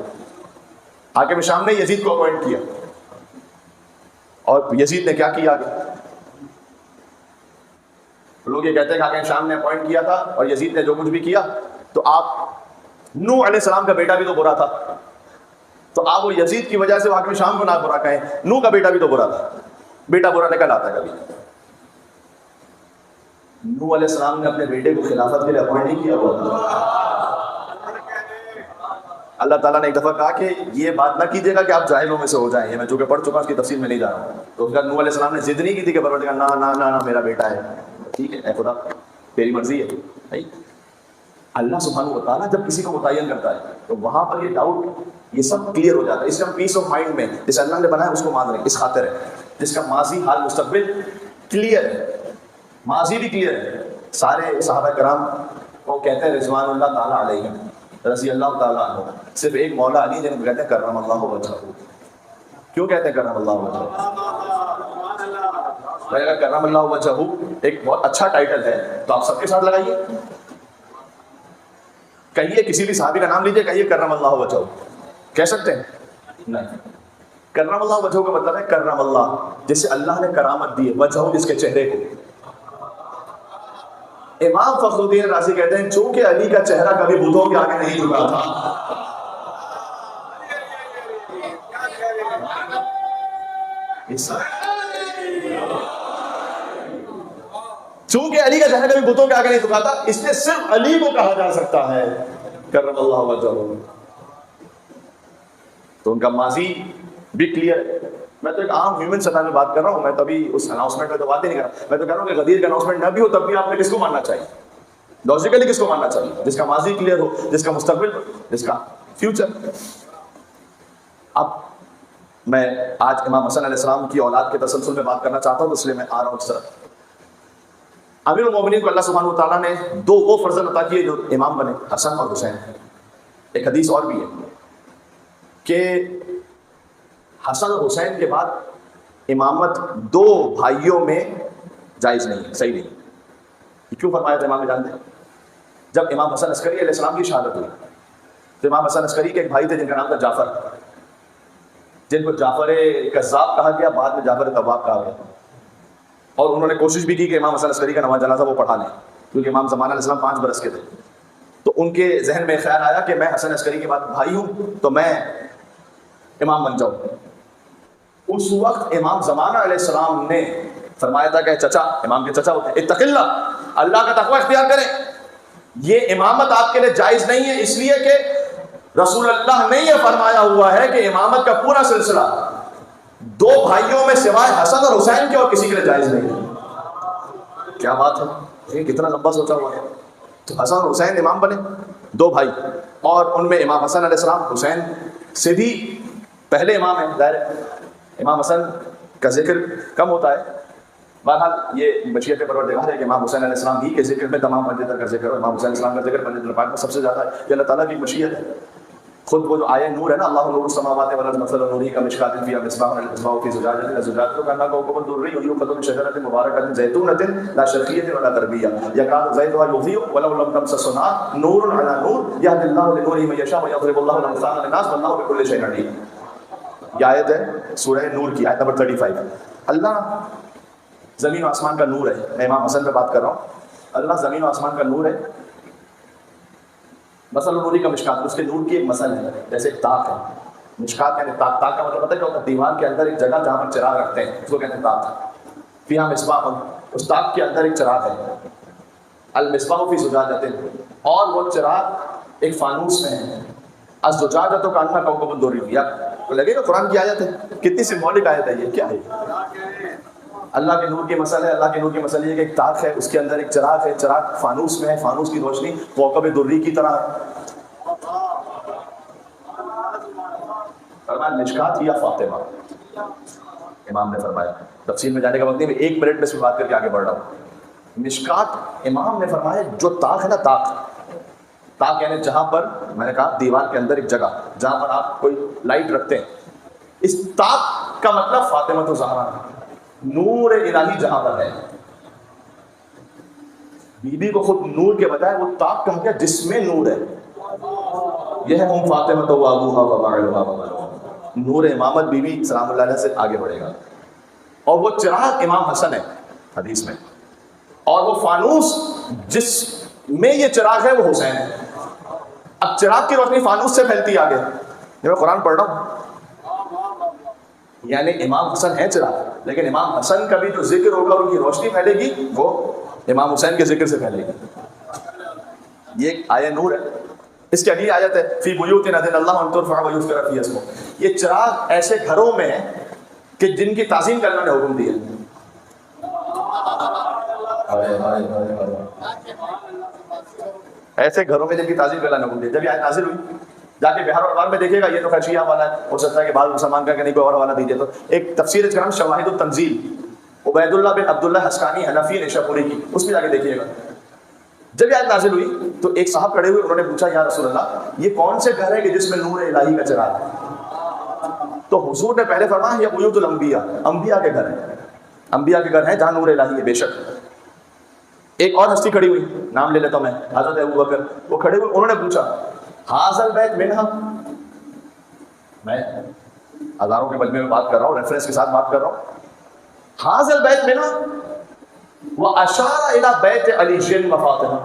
حاکم شام نے یزید کو اپوائنٹ کیا اور یزید نے کیا کیا آگے؟ لوگ یہ کہتے ہیں کہ حاکم شام نے اپوائنٹ کیا تھا اور یزید نے جو کچھ بھی کیا، تو آپ نوح علیہ السلام کا بیٹا بھی تو برا تھا، تو آپ وہ یزید کی وجہ سے حاکم شام کو نہ برا کہیں. نوح کا بیٹا بھی تو برا تھا، بیٹا برا نکل آتا کبھی. نوح علیہ السلام نے اپنے بیٹے کو خلافت کے لیے اپوائنٹ نہیں کیا ہوا تھا. اللہ تعالیٰ نے ایک دفعہ کہا کہ یہ بات نہ کیجیے گا کہ آپ جاہلوں میں سے ہو جائیں. یہ میں جو کہ پڑھ چکا اس کی تفصیل میں نہیں جا رہا ہوں. تو اس کا نوح علیہ السلام نے ضد نہیں کی تھی کہ پروردگار نہ نہ نہ نہ میرا بیٹا ہے، ٹھیک ہے اے خدا تیری مرضی ہے. اللہ سبحانہ و تعالیٰ جب کسی کو متعین کرتا ہے تو وہاں پر یہ ڈاؤٹ یہ سب کلیئر ہو جاتا ہے. اس کا پیس آف مائنڈ میں جسے اللہ نے بنایا اس کو مان رہے ہیں، اس خاطر ہے جس کا ماضی حال مستقبل کلیئر ہے. ماضی بھی کلیئر ہے. سارے صحابہ کرام وہ کہتے ہیں رضوان اللہ تعالیٰ علیہ رضی اللہ تعالیٰ عنہ. صرف ایک مولا علی جن کو کہتے ہیں کرم اللہ وجہہ. کیوں کہتے ہیں کرم اللہ وجہہ؟ بھائی اگر کرم اللہ وجہہ ایک بہت اچھا ٹائٹل ہے تو آپ سب کے ساتھ لگائیے، کہیے کسی بھی صحابی کا نام لیجیے، کہیے کرم اللہ وجہہ. کہہ سکتے ہیں؟ نہیں. کرم اللہ وجہہ کا مطلب ہے کرم اللہ جسے اللہ نے کرامت دی ہے، وجہہ جس کے چہرے کو. امام فخر الدین رازی کہتے ہیں چونکہ علی کا چہرہ کبھی بتوں کے آگے نہیں جھکا تھا. چونکہ علی کا چہرہ کبھی بتوں کے آگے نہیں جھکا تھا، اس لیے صرف علی کو کہا جا سکتا ہے کرم اللہ وجہہ. تو ان کا ماضی بھی کلیئر ہے. میں تو ایک عام ہیومن سطح میں بات کر رہا ہوں، میں تو ابھی اس اناؤنسمنٹ میں تو بات ہی نہیں کر رہا. میں تو کہہ رہا ہوں کہ غدیر کا اناؤنسمنٹ نہ بھی ہو تب بھی آپ نے کس کو ماننا چاہیے؟ لاجیکلی کس کو ماننا چاہیے؟ جس کا ماضی کلیئر ہو، جس کا مستقبل، جس کا فیوچر. اب میں آج امام حسن علیہ السلام کی اولاد کے تسلسل میں بات کرنا چاہتا ہوں، اس لیے میں آ رہا ہوں اس طرف. امیر المومنین کو اللہ سبحانہ و تعالیٰ نے دو وہ فرزند عطا کیے جو امام بنے، حسن اور حسین. ایک حدیث اور بھی ہے کہ حسن اور حسین کے بعد امامت دو بھائیوں میں جائز نہیں ہے، صحیح نہیں. کیوں فرمایا تھا امام نے جانتے ہیں؟ جب امام حسن عسکری علیہ السلام کی شہادت ہوئی تو امام حسن عسکری کے ایک بھائی تھے جن کا نام تھا جعفر، جن کو جعفر کذاب کہا گیا، بعد میں جعفر طباق کہا گیا، اور انہوں نے کوشش بھی کی کہ امام حسن عسکری کا نماز جنازہ وہ پڑھا لیں، کیونکہ امام زمان علیہ السلام 5 برس کے تھے۔ تو ان کے ذہن میں خیال آیا کہ میں حسن عسکری کے بعد بھائی ہوں تو میں امام بن جاؤں۔ اس وقت امام زمانہ علیہ السلام نے فرمایا تھا کہ چچا، امام کے چچا ہوتے ہیں، اتق اللہ، اللہ کا تقوی اختیار کریں، یہ امامت آپ کے لیے جائز نہیں ہے، اس لیے کہ رسول اللہ نے یہ فرمایا ہوا ہے کہ امامت کا پورا سلسلہ 2 بھائیوں میں سوائے حسن اور حسین کے اور کسی کے لیے جائز نہیں ہے۔ کیا بات ہے، یہ کتنا لمبا سوچا ہوا ہے۔ تو حسن اور حسین امام بنے، 2 بھائی، اور ان میں امام حسن علیہ السلام حسین سے بھی پہلے امام ہیں۔ ظاہر ہے امام حسن کا ذکر کم ہوتا ہے، بہرحال یہ مشیت پروردگار ہے کہ امام حسین علیہ السلام ہی کے ذکر میں تمام فضیلت کا ذکر ہو۔ امام حسین علیہ السلام کا ذکر فضیلت پاک میں سب سے زیادہ ہے، یہ اللہ تعالیٰ کی مشیت ہے۔ خود وہ جو آیہ نور ہے نا، اللہ نور السماوات والارض مثل نورہ کمشکاۃ فیہا مصباح المصباح فی زجاجۃ الزجاجۃ کأنها کوکب دری یوقد من شجرۃ مبارکۃ زیتونۃ لا شرقیۃ ولا غربیۃ یکاد زیتها یضیء ولو لم تمسسه نار نور علی نور یهدی اللہ لنورہ من یشاء ویضرب اللہ الامثال للناس واللہ بکل شیء علیم۔ یہ آیت ہے سورہ نور کی، آیت نمبر 35۔ اللہ زمین و آسمان کا نور ہے، میں امام حسن پہ بات کر رہا ہوں۔ اللہ زمین و آسمان کا نور ہے، مثل نوری کا مشکات، اس کے نور کی ایک مثل ہے، جیسے ایک طاق ہے۔ مشکات یعنی طاق، طاق کا مطلب پتہ ہے کیا ہوتا ہے؟ دیوار کے اندر ایک جگہ جہاں پر چراغ رکھتے ہیں، اس کو کہتے ہیں طاق۔ فیہا مصباح، اس طاق کے اندر ایک چراغ ہے، المصباح فی زجاجۃ، اور وہ چراغ ایک فانوس میں ہے، الزجاجۃ کأنها کوکب دری۔ یا لگے گا قرآن کی آیت ہے، کتنی سمبولک آیت ہے یہ، کیا ہے؟ اللہ کے نور کی مثل ہے۔ اللہ کے نور کی مثل یہ کہ ایک طاق ہے، اس کے اندر ایک چراغ ہے، چراغ فانوس میں ہے، فانوس کی روشنی کوکب دری کی طرح ہے۔ فرمایا مشکات یا فاطمہ، امام نے فرمایا، تفصیل میں جانے کا وقت نہیں، میں 1 منٹ میں اس پہ بات کر کے آگے بڑھ رہا ہوں۔ مشکات، امام نے فرمایا جو طاق ہے نا، طاق یعنی جہاں پر میں نے کہا دیوار کے اندر ایک جگہ جہاں پر آپ کوئی لائٹ رکھتے ہیں، اس طاق کا مطلب فاطمہ الزہرا، نور الہی جہاں پر ہے۔ بی بی کو خود نور کے بجائے وہ طاق کہا گیا جس میں نور ہے، یہ ہے ہم فاطمہ و ابوہا و بعلھا و بنوہا۔ نور امامت بی بی سلام اللہ علیہ سے آگے بڑھے گا، اور وہ چراغ امام حسن ہے حدیث میں، اور وہ فانوس جس میں یہ چراغ ہے وہ حسین ہے۔ اب چراغ کی روشنی فانوس سے پھیلتی ہے آگے، میں قرآن پڑھ رہا ہوں، یعنی امام حسن ہے چراغ، لیکن امام حسن کا بھی جو ذکر ہوگا ان کی روشنی پھیلے گی وہ امام حسین کے ذکر سے پھیلے گی۔ یہ ایک آیہ نور ہے۔ اس کی اگلی آیت ہے فی بیوت اذن اللہ ان ترفع ویذکر فیہا اسمہ۔ یہ چراغ ایسے گھروں میں ہے کہ جن کی تعظیم کا اللہ نے حکم دیا۔ ایسے گھروں میں جن کی تعظیم کا اللہ نے حکم دیا۔ جب یہ آیت نازل ہوئی، جا کے بہار اور اخبار میں دیکھے گا، یہ تو خیر شیعہ والا ہے، ہو سکتا ہے کہ بعض مسلمان کا کہ نہیں کوئی اور حوالہ دیجیے، تو ایک تفسیر اس کا نام شواہد التنزیل، عبید اللہ بن عبداللہ حسکانی حنفی نیشہ پوری کی، اس میں جا کے دیکھیے گا۔ جب یہ آیت نازل ہوئی تو ایک صاحب کھڑے ہوئے، انہوں نے پوچھا یا رسول اللہ یہ کون سے گھر ہے کہ جس میں نور الہی کا چراغ ہے؟ تو حضور نے پہلے فرمایا یہ بیوت الانبیاء، انبیاء کے گھر ہیں، انبیاء کے گھر ہیں جہاں نور الہی ہے بے شک۔ ایک اور ہستی کھڑی ہوئی، نام لے لیتا ہوں میں، حضرت ابوبکر، وہ کھڑے ہوئے، انہوں نے پوچھا ھذا البیت منہا، میں ہزاروں کے مجمع میں بات کر رہا ہوں، ریفرنس کے ساتھ بات کر رہا ہوں، ھذا البیت منہا واشار الی بیت علی و فاطمہ۔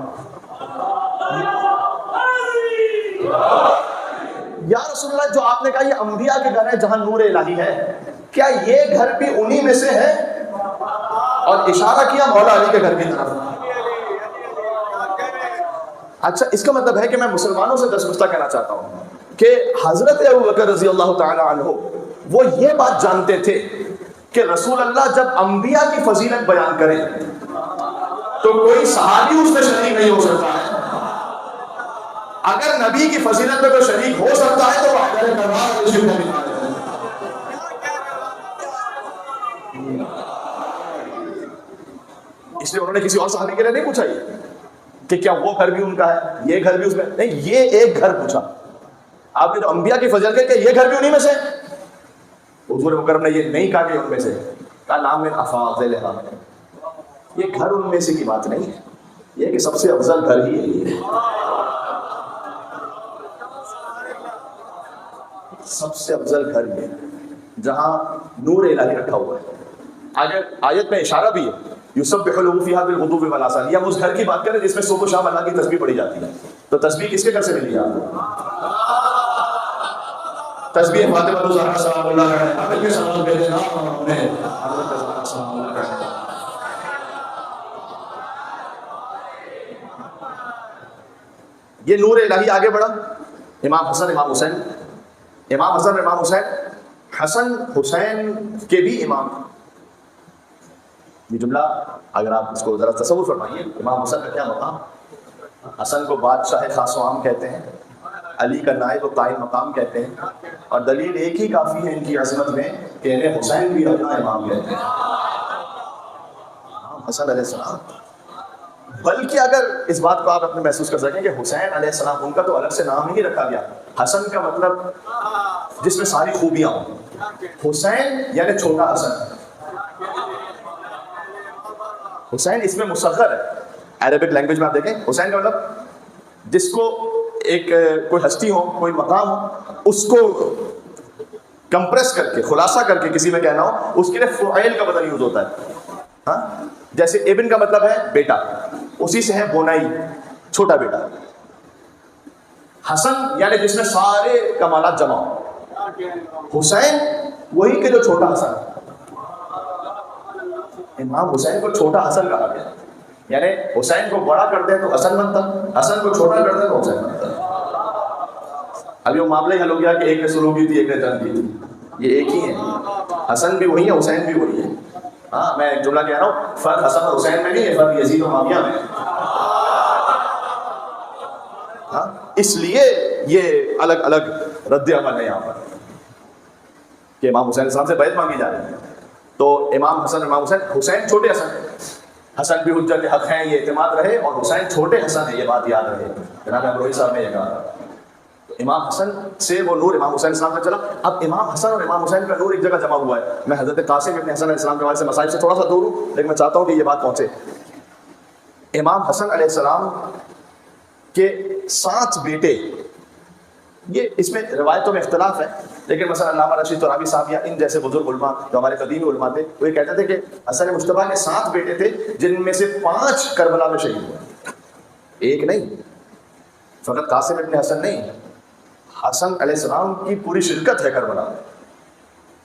یا رسول اللہ جو آپ نے کہا یہ انبیاء کے گھر ہیں جہاں نور الہی ہے، کیا یہ گھر بھی انہی میں سے ہے؟ اور اشارہ کیا مولا علی کے گھر کی طرف۔ اچھا اس کا مطلب ہے کہ میں مسلمانوں سے دستگفتہ کہنا چاہتا ہوں کہ حضرت ابوبکر رضی اللہ تعالی عنہ وہ یہ بات جانتے تھے کہ رسول اللہ جب انبیاء کی فضیلت بیان کریں تو کوئی صحابی اس میں شریک نہیں ہو سکتا ہے، اگر نبی کی فضیلت میں کوئی شریک ہو سکتا ہے تو وہ حیدر کرار رسول اللہ۔ اس لیے انہوں نے کسی اور صحابی کے لیے نہیں پوچھا یہ کہ کیا وہ گھر بھی ان کا ہے، یہ گھر بھی اس میں نہیں، یہ ایک گھر پوچھا۔ آپ نے تو انبیاء کی فضیلت کہ یہ گھر بھی انہی میں سے، حضور مکرم نے یہ نہیں کہا کہ ان میں سے، کہا نام من افاضلھا، یہ گھر ان میں سے کی بات نہیں ہے، یہ کہ سب سے افضل گھر ہی ہے، سب سے افضل گھر یہ جہاں نور الہی رکھا ہوا ہے. آیت میں اشارہ بھی ہے یسبح له فیہا بالغدو والآصال. یہ ہم اس گھر کی بات کریں جس میں صبح و شام اللہ کی تسبیح پڑھی جاتی ہے. تو تسبیح کس کے گھر سے ملی ہے آپ کو؟ تسبیح فاطمہ الزہرا سلام اللہ علیہا. آپ کے سلام بھیجے نا انہیں حضرت زہرا سلام اللہ علیہا. یہ نور الہی آگے بڑھا. امام حسن امام حسین، امام حسن امام حسین، حسن حسین کے بھی امام. یہ جملہ اگر آپ اس کو ذرا تصور فرمائیے، امام حسن کا کیا مقام. حسن کو بادشاہ خاص و عام کہتے ہیں، علی کا نائب و قائم مقام کہتے ہیں، اور دلیل ایک ہی کافی ہے ان کی عظمت میں کہ انہیں حسین بھی اپنا امام کہتے ہیں، حسن علیہ السلام. بلکہ اگر اس بات کو آپ اپنے محسوس کر سکیں کہ حسین علیہ السلام ان کا تو الگ سے نام نہیں رکھا گیا. حسن کا مطلب جس میں ساری خوبیاں ہوں. حسین یعنی چھوٹا حسن. حسین اس میں مصغر ہے. عربک لینگویج میں آپ دیکھیں حسین کا مطلب جس کو ایک کوئی ہستی ہو، کوئی مقام ہو، اس کو کمپریس کر کے، خلاصہ کر کے کسی میں کہنا ہو، اس کے لیے فعیل کا بدل یوز ہوتا ہے. ہاں جیسے ابن کا مطلب ہے بیٹا، اسی سے ہے بونائی، چھوٹا بیٹا. حسن یعنی جس میں سارے کمالات جمع ہو. حسین وہی کہ جو چھوٹا حسن. امام حسین کو چھوٹا حسن کہا گیا، یعنی حسین کو بڑا کر دیں تو حسن بنتا، حسن کو چھوٹا کر دیں تو حسین بنتا. ابھی وہ معاملہ ہی حل ہو گیا کہ ایک نے شروع کی تھی، ایک نے جنگ کی تھی. یہ ایک ہی ہے، حسن بھی وہی ہے، حسین بھی وہی ہے. ہاں میں ایک جملہ کہہ رہا ہوں، فرق حسن اور حسین میں نہیں ہے، فرق یزید و معاویہ میں. ہاں اس لیے یہ الگ الگ رد عمل ہے یہاں پر کہ امام حسین السلام سے بیعت مانگی جا رہی ہے. تو امام حسن امام حسین، حسین چھوٹے حسن. حسن بھی حجت حق ہیں، یہ اعتماد رہے، اور حسین چھوٹے حسن ہے، یہ بات یاد رہے. جناب امروہی صاحب نے یہ کہا. امام حسن سے وہ نور امام حسین السلام کا چلا. اب امام حسن اور امام حسین کا نور ایک جگہ جمع ہوا ہے. میں حضرت قاسم ابن حسن علیہ السلام کے حوالے سے مسائل سے تھوڑا سا دور ہوں، لیکن میں چاہتا ہوں کہ یہ بات پہنچے. امام حسن علیہ السلام کے 7 بیٹے، یہ اس میں روایتوں میں اختلاف ہے، لیکن مثلا علامہ رشید ترابی صاحب یا ان جیسے بزرگ علماء جو ہمارے قدیمی علماء تھے، وہ یہ کہتے تھے کہ حسن مجتبیٰ کے 7 بیٹے تھے، جن میں سے 5 کربلا میں شہید ہوئے. ایک نہیں، فقط قاسم ابن حسن نہیں، حسن علیہ السلام کی پوری شرکت ہے کربلا میں.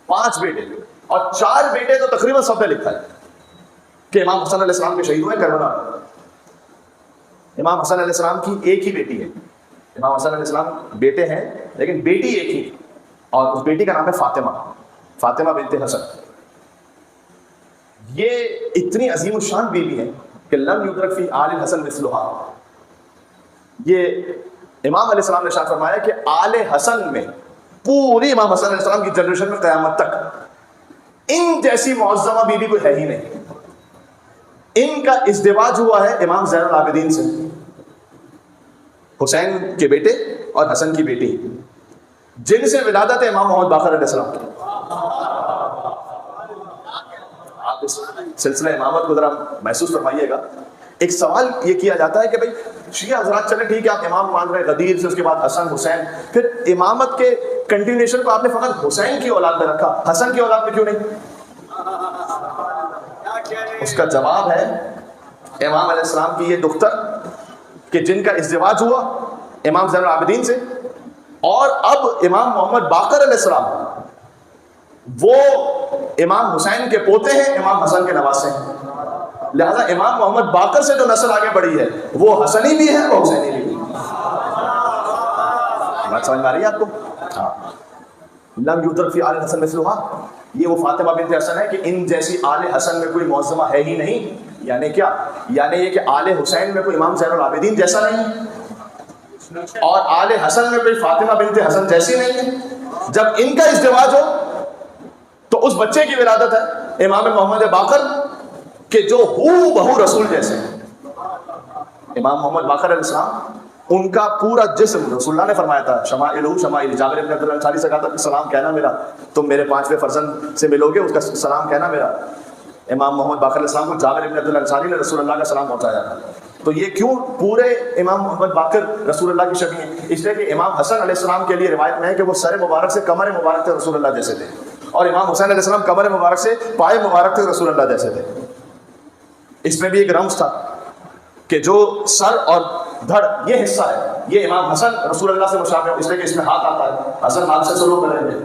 5 بیٹے اور 4 بیٹے تو تقریباً سب نے لکھا ہے کہ امام حسن علیہ السلام کے شہید ہوئے کربلا میں. امام حسن علیہ السلام کی ایک ہی بیٹی ہے. امام حسن علیہ السلام بیٹے ہیں لیکن بیٹی ایک ہی، اور اس بیٹی کا نام ہے فاطمہ، فاطمہ بنت حسن. یہ اتنی عظیم الشان بیوی ہے کہ لم یدرک فی آل حسن مثلها. یہ امام علیہ السلام نے ارشاد فرمایا کہ آل حسن میں، پوری امام حسن علیہ السلام کی جنریشن میں قیامت تک ان جیسی معظمہ بیوی کوئی ہے ہی نہیں. ان کا ازدواج ہوا ہے امام زین العابدین سے، حسین کے بیٹے اور حسن کی بیٹی، جن سے ولادت ہے امام محمد باقر علیہ السلام کی. آپ اس سلسلہ امامت کو ذرا محسوس فرمائیے گا. ایک سوال یہ کیا جاتا ہے کہ بھائی شیعہ حضرات چلیں ٹھیک ہے آپ امام مان رہے غدیر سے، اس کے بعد حسن حسین، پھر امامت کے کنٹینیوشن کو آپ نے فقط حسین کی اولاد میں رکھا، حسن کی اولاد میں کیوں نہیں؟ اس کا جواب ہے امام علیہ السلام کی یہ دختر کہ جن کا ازدواج ہوا امام زین العابدین سے، اور اب امام محمد باقر علیہ السلام وہ امام حسین کے پوتے ہیں، امام حسن کے نواسے ہیں. لہذا امام محمد باقر سے جو نسل آگے بڑھی ہے وہ حسنی بھی ہے، وہ حسینی بھی ہے. بات سمجھ میں آ رہی ہے آپ کو؟ لم یدرک فی آل حسن مثلها. یہ وہ فاطمہ بنت حسن ہے کہ ان جیسی آل حسن میں کوئی معظمہ ہے ہی نہیں. یعنی کیا؟ یعنی یہ کہ آل حسین میں کوئی امام زین العابدین جیسا نہیں، اور آل حسن میں کوئی فاطمہ بنت حسن جیسی نہیں ہے. جب ان کا ازدواج ہو تو اس بچے کی ولادت ہے امام محمد باقر کہ جو ہو بہو رسول جیسے. امام محمد باقر علیہ السلام ان کا پورا جسم، رسول اللہ نے فرمایا تھا شمائلہ شمائل، جابر بن عبداللہ انصاری سے کہا تھا کہ سلام کہنا میرا، تم میرے 5ویں فرزند سے ملو گے، اس کا سلام کہنا میرا. امام محمد باقر علیہ السلام کو جابر بن عبداللہ انصاری نے رسول اللہ کا سلام پہنچایا تھا. تو یہ کیوں پورے امام محمد باقر رسول اللہ کی شبیہ ہیں؟ اس لیے کہ امام حسن علیہ السلام کے لیے روایت میں ہے کہ وہ سر مبارک سے کمر مبارک تک رسول اللہ جیسے تھے، اور امام حسین علیہ السلام کمر مبارک سے پائے مبارک تک رسول اللہ جیسے تھے۔ اس میں بھی ایک رمز تھا کہ جو سر اور دھڑ یہ حصہ ہے یہ امام حسن رسول اللہ سے مشابہ ہے، اس لیے کہ اس میں ہاتھ آتا ہے، حسن ہاتھ سے سلوک کریں گے،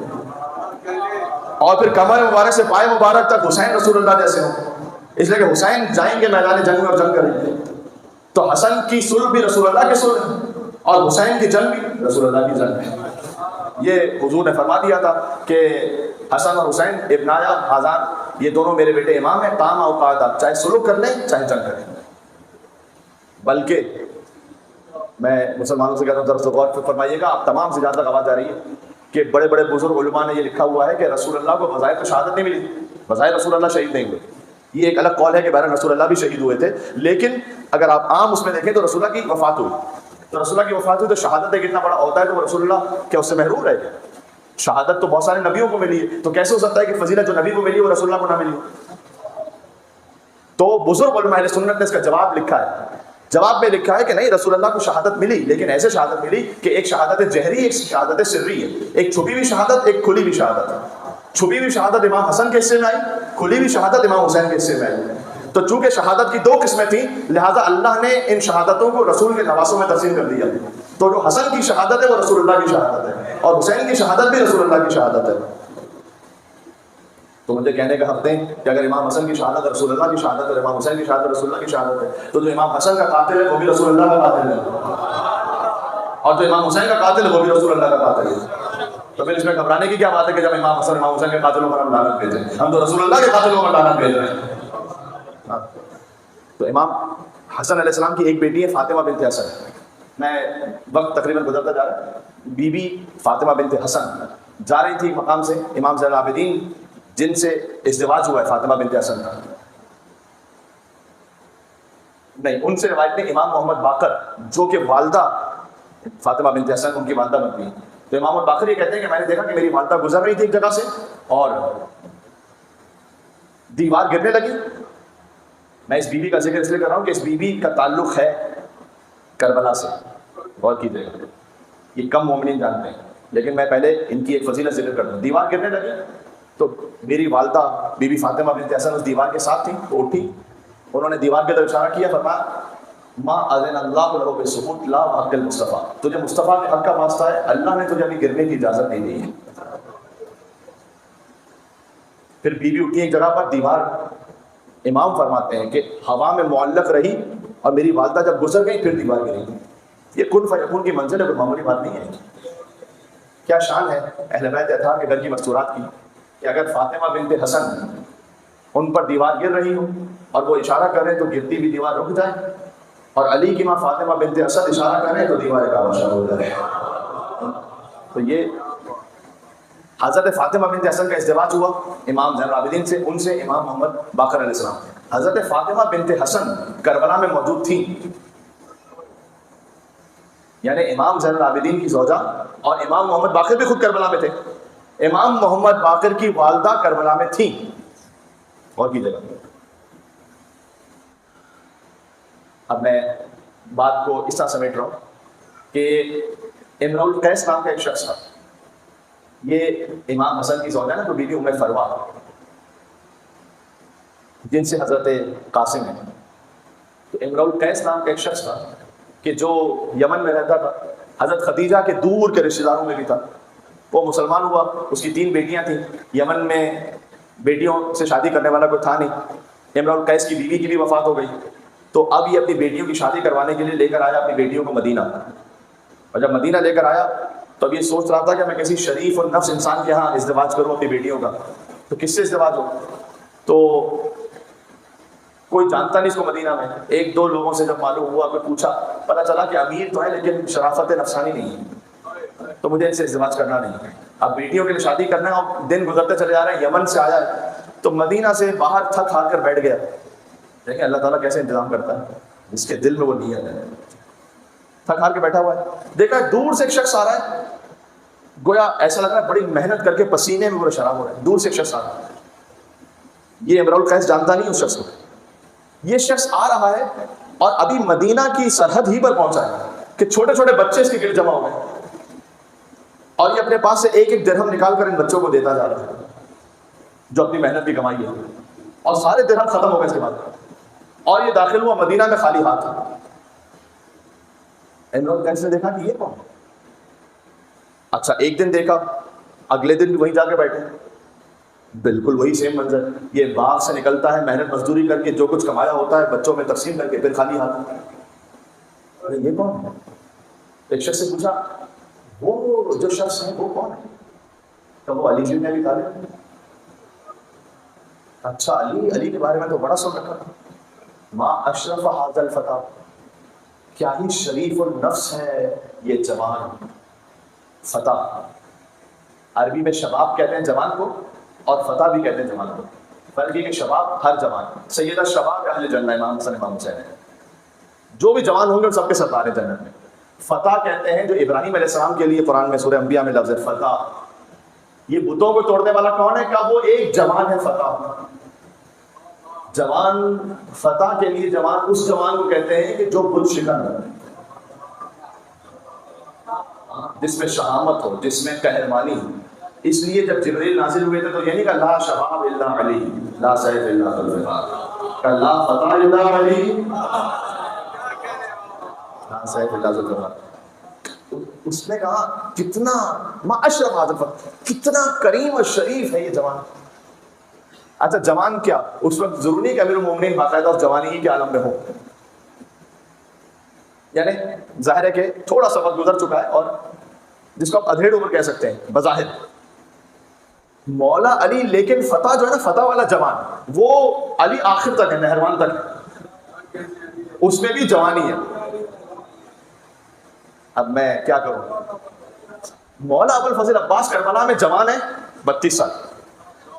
اور پھر کمر مبارک سے پائے مبارک تک حسین رسول اللہ جیسے ہوں، اس لیے کہ حسین جائیں گے میدان جنگ میں اور جنگ کریں گے، تو حسن کی سلب بھی رسول اللہ کے سلب ہے اور حسین کی جنگ بھی رسول اللہ کی جنگ ہے۔ یہ حضور نے فرما دیا تھا کہ حسن اور حسین ابنایا آزاد، یہ دونوں میرے بیٹے امام ہیں، کام اوقات چاہے سلوک کر لیں چاہے جنگ کریں۔ بلکہ میں مسلمانوں سے کہتا ہوں ذرا غور فرمائیے گا، آپ تمام سے جہاں تک آواز آ رہی ہے کہ بڑے بڑے بزرگ علماء نے یہ لکھا ہوا ہے کہ رسول اللہ کو بظاہر تو شہادت نہیں ملی، بظاہر رسول اللہ شہید نہیں ہوئے، یہ ایک الگ قول ہے کہ بہرحال رسول اللہ بھی شہید ہوئے تھے، لیکن اگر آپ عام اس میں دیکھیں تو رسول اللہ کی وفات ہوئی، تو رسول اللہ کی وفات ہوئی تو شہادت ایک اتنا بڑا عہدہ ہے، تو رسول اللہ کیا اس سے محروم رہ گئے؟ شہادت تو بہت سارے نبیوں کو ملی ہے، تو کیسے ہو سکتا ہے کہ فضیلت جو نبی کو ملی وہ رسول اللہ کو نہ ملی؟ تو بزرگ علماء اہل سنت نے اس کا جواب لکھا ہے، جواب میں لکھا ہے کہ نہیں، رسول اللہ کو شہادت ملی، لیکن ایسے شہادت ملی کہ ایک شہادت جہری، ایک شہادت سری ہے، ایک چھپی ہوئی شہادت، ایک کھلی ہوئی شہادت ہے۔ چھپی ہوئی شہادت امام حسن کے حصے میں آئی، کھلی ہوئی شہادت امام حسین کے حصے میں آئی۔ تو چونکہ شہادت کی دو قسمیں تھیں لہٰذا اللہ نے ان شہادتوں کو رسول کے نواسوں میں تقسیم کر دیا، تو جو حسن کی شہادت ہے وہ رسول اللہ کی شہادت ہے، اور حسین کی شہادت بھی رسول اللہ کی شہادت ہے۔ تو مجھے کہنے کا حق دیں کہ اگر امام حسن کی شہادت رسول اللہ کی شہادت ہے، امام حسین کی شہادت رسول اللہ کی شہادت ہے، تو جو امام حسن کا قاتل ہے وہ بھی رسول اللہ کا قاتل ہے، اور جو امام حسین کا قاتل ہے وہ بھی رسول اللہ کا قاتل ہے۔ تو پھر اس میں گھبرانے کی کیا بات ہے کہ جب امام حسن امام حسین کے قاتلوں پر ہم لعنت بھیجیں؟ ہم تو رسول اللہ کے قاتلوں پر لعنت بھیج رہے ہیں۔ تو امام حسن علیہ السلام کی ایک بیٹی ہے فاطمہ بنت حسن، میں وقت تقریباً گزرتا جا رہا ہے، بی بی فاطمہ بنت حسن جا رہی تھی مقام سے امام زین العابدین جن سے ازدواج ہوا ہے فاطمہ بنت حسن کا، نہیں ان سے روایت میں امام محمد باقر جو کہ والدہ فاطمہ بنت حسن ان کی والدہ بنتی ہیں، تو امام محمد باقر یہ کہتے ہیں کہ میں نے دیکھا کہ میری والدہ گزر رہی تھی ایک جگہ سے اور دیوار گرنے لگی۔ میں اس بی بی کا ذکر اس لیے کر رہا ہوں کہ اس بی بی کا تعلق ہے کربلا سے، غور کیجیے گا، یہ کم مومنین جانتے ہیں، لیکن میں پہلے ان کی ایک فضیلت ذکر کرتا ہوں۔ دیوار گرنے لگی تو میری والدہ بی بی فاطمہ بنت حسن اس دیوار کے ساتھ تھی، تو اٹھی، انہوں نے دیوار کی طرف اشارہ کیا، فرمایا ما اذن اللہ لہ بالسقوط لا بحق المصطفیٰ، تجھے مصطفیٰ کے حق کا واسطہ ہے، اللہ نے تجھے ابھی گرنے کی اجازت نہیں دی ہے۔ پھر بی بی اٹھی ایک جگہ پر، دیوار امام فرماتے ہیں کہ ہوا میں معلق رہی اور میری والدہ جب گزر گئی پھر دیوار گری۔ یہ کن فیکون کی منزل ہے، کوئی معمولی بات نہیں ہے۔ کیا شان ہے اہل بیت اطہار کے گھر کی مستورات کی کہ اگر فاطمہ بنت حسن ان پر دیوار گر رہی ہو اور وہ اشارہ کریں تو گرتی بھی دیوار رک جائے، اور علی کی ماں فاطمہ بنت اسد اشارہ کریں تو دیوار کعبہ شروع ہو جائے۔ تو یہ حضرت فاطمہ بنت حسن کا ازدواج ہوا امام زین العابدین سے، ان سے امام محمد باقر علیہ السلام۔ حضرت فاطمہ بنت حسن کربلا میں موجود تھی، یعنی امام زین العابدین کی زوجہ، اور امام محمد باقر بھی خود کربلا میں تھے، امام محمد باقر کی والدہ کربلا میں تھی، اور کی جگہ۔ اب میں بات کو اس طرح سمیٹ رہا ہوں کہ امراء القیس نام کا ایک شخص تھا، یہ امام حسن کی زوجہ ہے تو بی بی ام فروا جن سے حضرت قاسم ہے، تو امراء القیس نام کا ایک شخص تھا کہ جو یمن میں رہتا تھا، حضرت خدیجہ کے دور کے رشتہ داروں میں بھی تھا، وہ مسلمان ہوا، اس کی 3 بیٹیاں تھیں، یمن میں بیٹیوں سے شادی کرنے والا کوئی تھا نہیں، امراء القیس کی بیوی کی بھی وفات ہو گئی، تو اب یہ اپنی بیٹیوں کی شادی کروانے کے لیے لے کر آیا اپنی بیٹیوں کو مدینہ، اور جب مدینہ لے کر آیا تو اب یہ سوچ رہا تھا کہ میں کسی شریف اور نفس انسان کے ہاں ازدواج کروں اپنی بیٹیوں کا، تو کس سے ازدواج ہو؟ تو کوئی جانتا نہیں اس کو مدینہ میں، 1-2 لوگوں سے جب معلوم ہوا، کوئی پوچھا، پتہ چلا کہ امیر تو ہے لیکن شرافت نفسانی نہیں ہے، تو مجھے ان سے ازدواج کرنا نہیں ہے، اب بیٹیوں کے لیے شادی کرنا ہے، اور دن گزرتے چلے جا رہے ہیں، یمن سے آیا ہے تو مدینہ سے باہر تھک ہار کر بیٹھ گیا۔ دیکھیں اللہ تعالیٰ کیسے انتظام کرتا ہے، جس کے دل میں وہ نیت ہے، تھک ہار کے بیٹھا ہوا ہے، دیکھا دور سے ایک شخص آ رہا ہے، گویا ایسا لگ رہا ہے بڑی محنت کر کے پسینے میں پورا شراب ہو رہا ہے، دور سے ایک شخص آ رہا ہے، یہ امراء القیس جانتا نہیں اس شخص کو، یہ شخص آ رہا ہے اور ابھی مدینہ کی سرحد ہی پر پہنچا ہے کہ چھوٹے چھوٹے بچے اس کے گرد جمع ہو گئے، اور یہ اپنے پاس سے ایک ایک درہم نکال کر ان بچوں کو دیتا جا رہا ہے جو اپنی محنت کی کمائی ہے، اور سارے درہم ختم ہو گئے اس کے بعد، اور یہ داخل ہوا مدینہ میں خالی ہاتھ۔ عمران قیس نے دیکھا کہ یہ کون؟ اچھا ایک دن دیکھا، اگلے دن بھی وہیں جا کے بیٹھے، بالکل وہی سیم منظر، یہ باغ سے نکلتا ہے محنت مزدوری کر کے جو کچھ کمایا ہوتا ہے بچوں میں تقسیم کر کے پھر خالی ہاتھ۔ یہ کون ہے؟ ایک شخص سے پوچھا وہ جو شخص ہے وہ کون ہے؟ تو وہ علی بن ابی طالب۔ اچھا علی کے بارے میں تو بڑا سن رکھا، ما اشرف ھذا الفتى، کیا ہی شریف النفس ہے یہ جوان۔ فتح عربی میں شباب کہتے ہیں جوان کو، اور فتح بھی کہتے ہیں جوان کو، فرق یہ کہ شباب ہر جوان، سیدہ شباب اہل جنہ امام حسن امام حسین ہے، جو بھی جوان ہوں گے ان سب کے سردار ہیں جنت میں۔ فتح کہتے ہیں جو ابراہیم علیہ السلام کے لیے قرآن میں سورہ انبیاء میں لفظ ہے فتح، یہ بتوں کو توڑنے والا کون ہے؟ کہ وہ ایک جوان ہے فتح۔ جوان فتح کے لیے جوان اس جوان کو کہتے ہیں کہ جو بت شکن ہے، جس میں شہامت ہو، جس میں قہرمانی ہو۔ اس لیے جب جبریل نازل ہوئے تھے تو یہ نہیں کہا لا شباب الا علی، لا سیف الا ذوالفقار، کہ لا فتح الا علی، لا سیف الا ذوالفقار۔ اس نے کہا کتنا ما اشرف ھذا الفتى، کتنا کریم اور شریف ہے یہ جوان۔ اچھا جوان کیا، اس وقت ضروری نہیں کہ امیر المومنین باقاعدہ اس جوانی ہی کے عالم میں ہو، یعنی ظاہر ہے کہ تھوڑا سا وقت گزر چکا ہے، اور جس کو آپ ادھیڑ عمر کہہ سکتے ہیں بظاہر مولا علی، لیکن فتح جو ہے نا، فتح والا جوان، وہ علی آخر تک ہے، نہروان تک ہے، اس میں بھی جوانی ہے۔ اب میں کیا کروں، مولا ابو الفضل عباس کربلا میں جوان ہے 32 سال،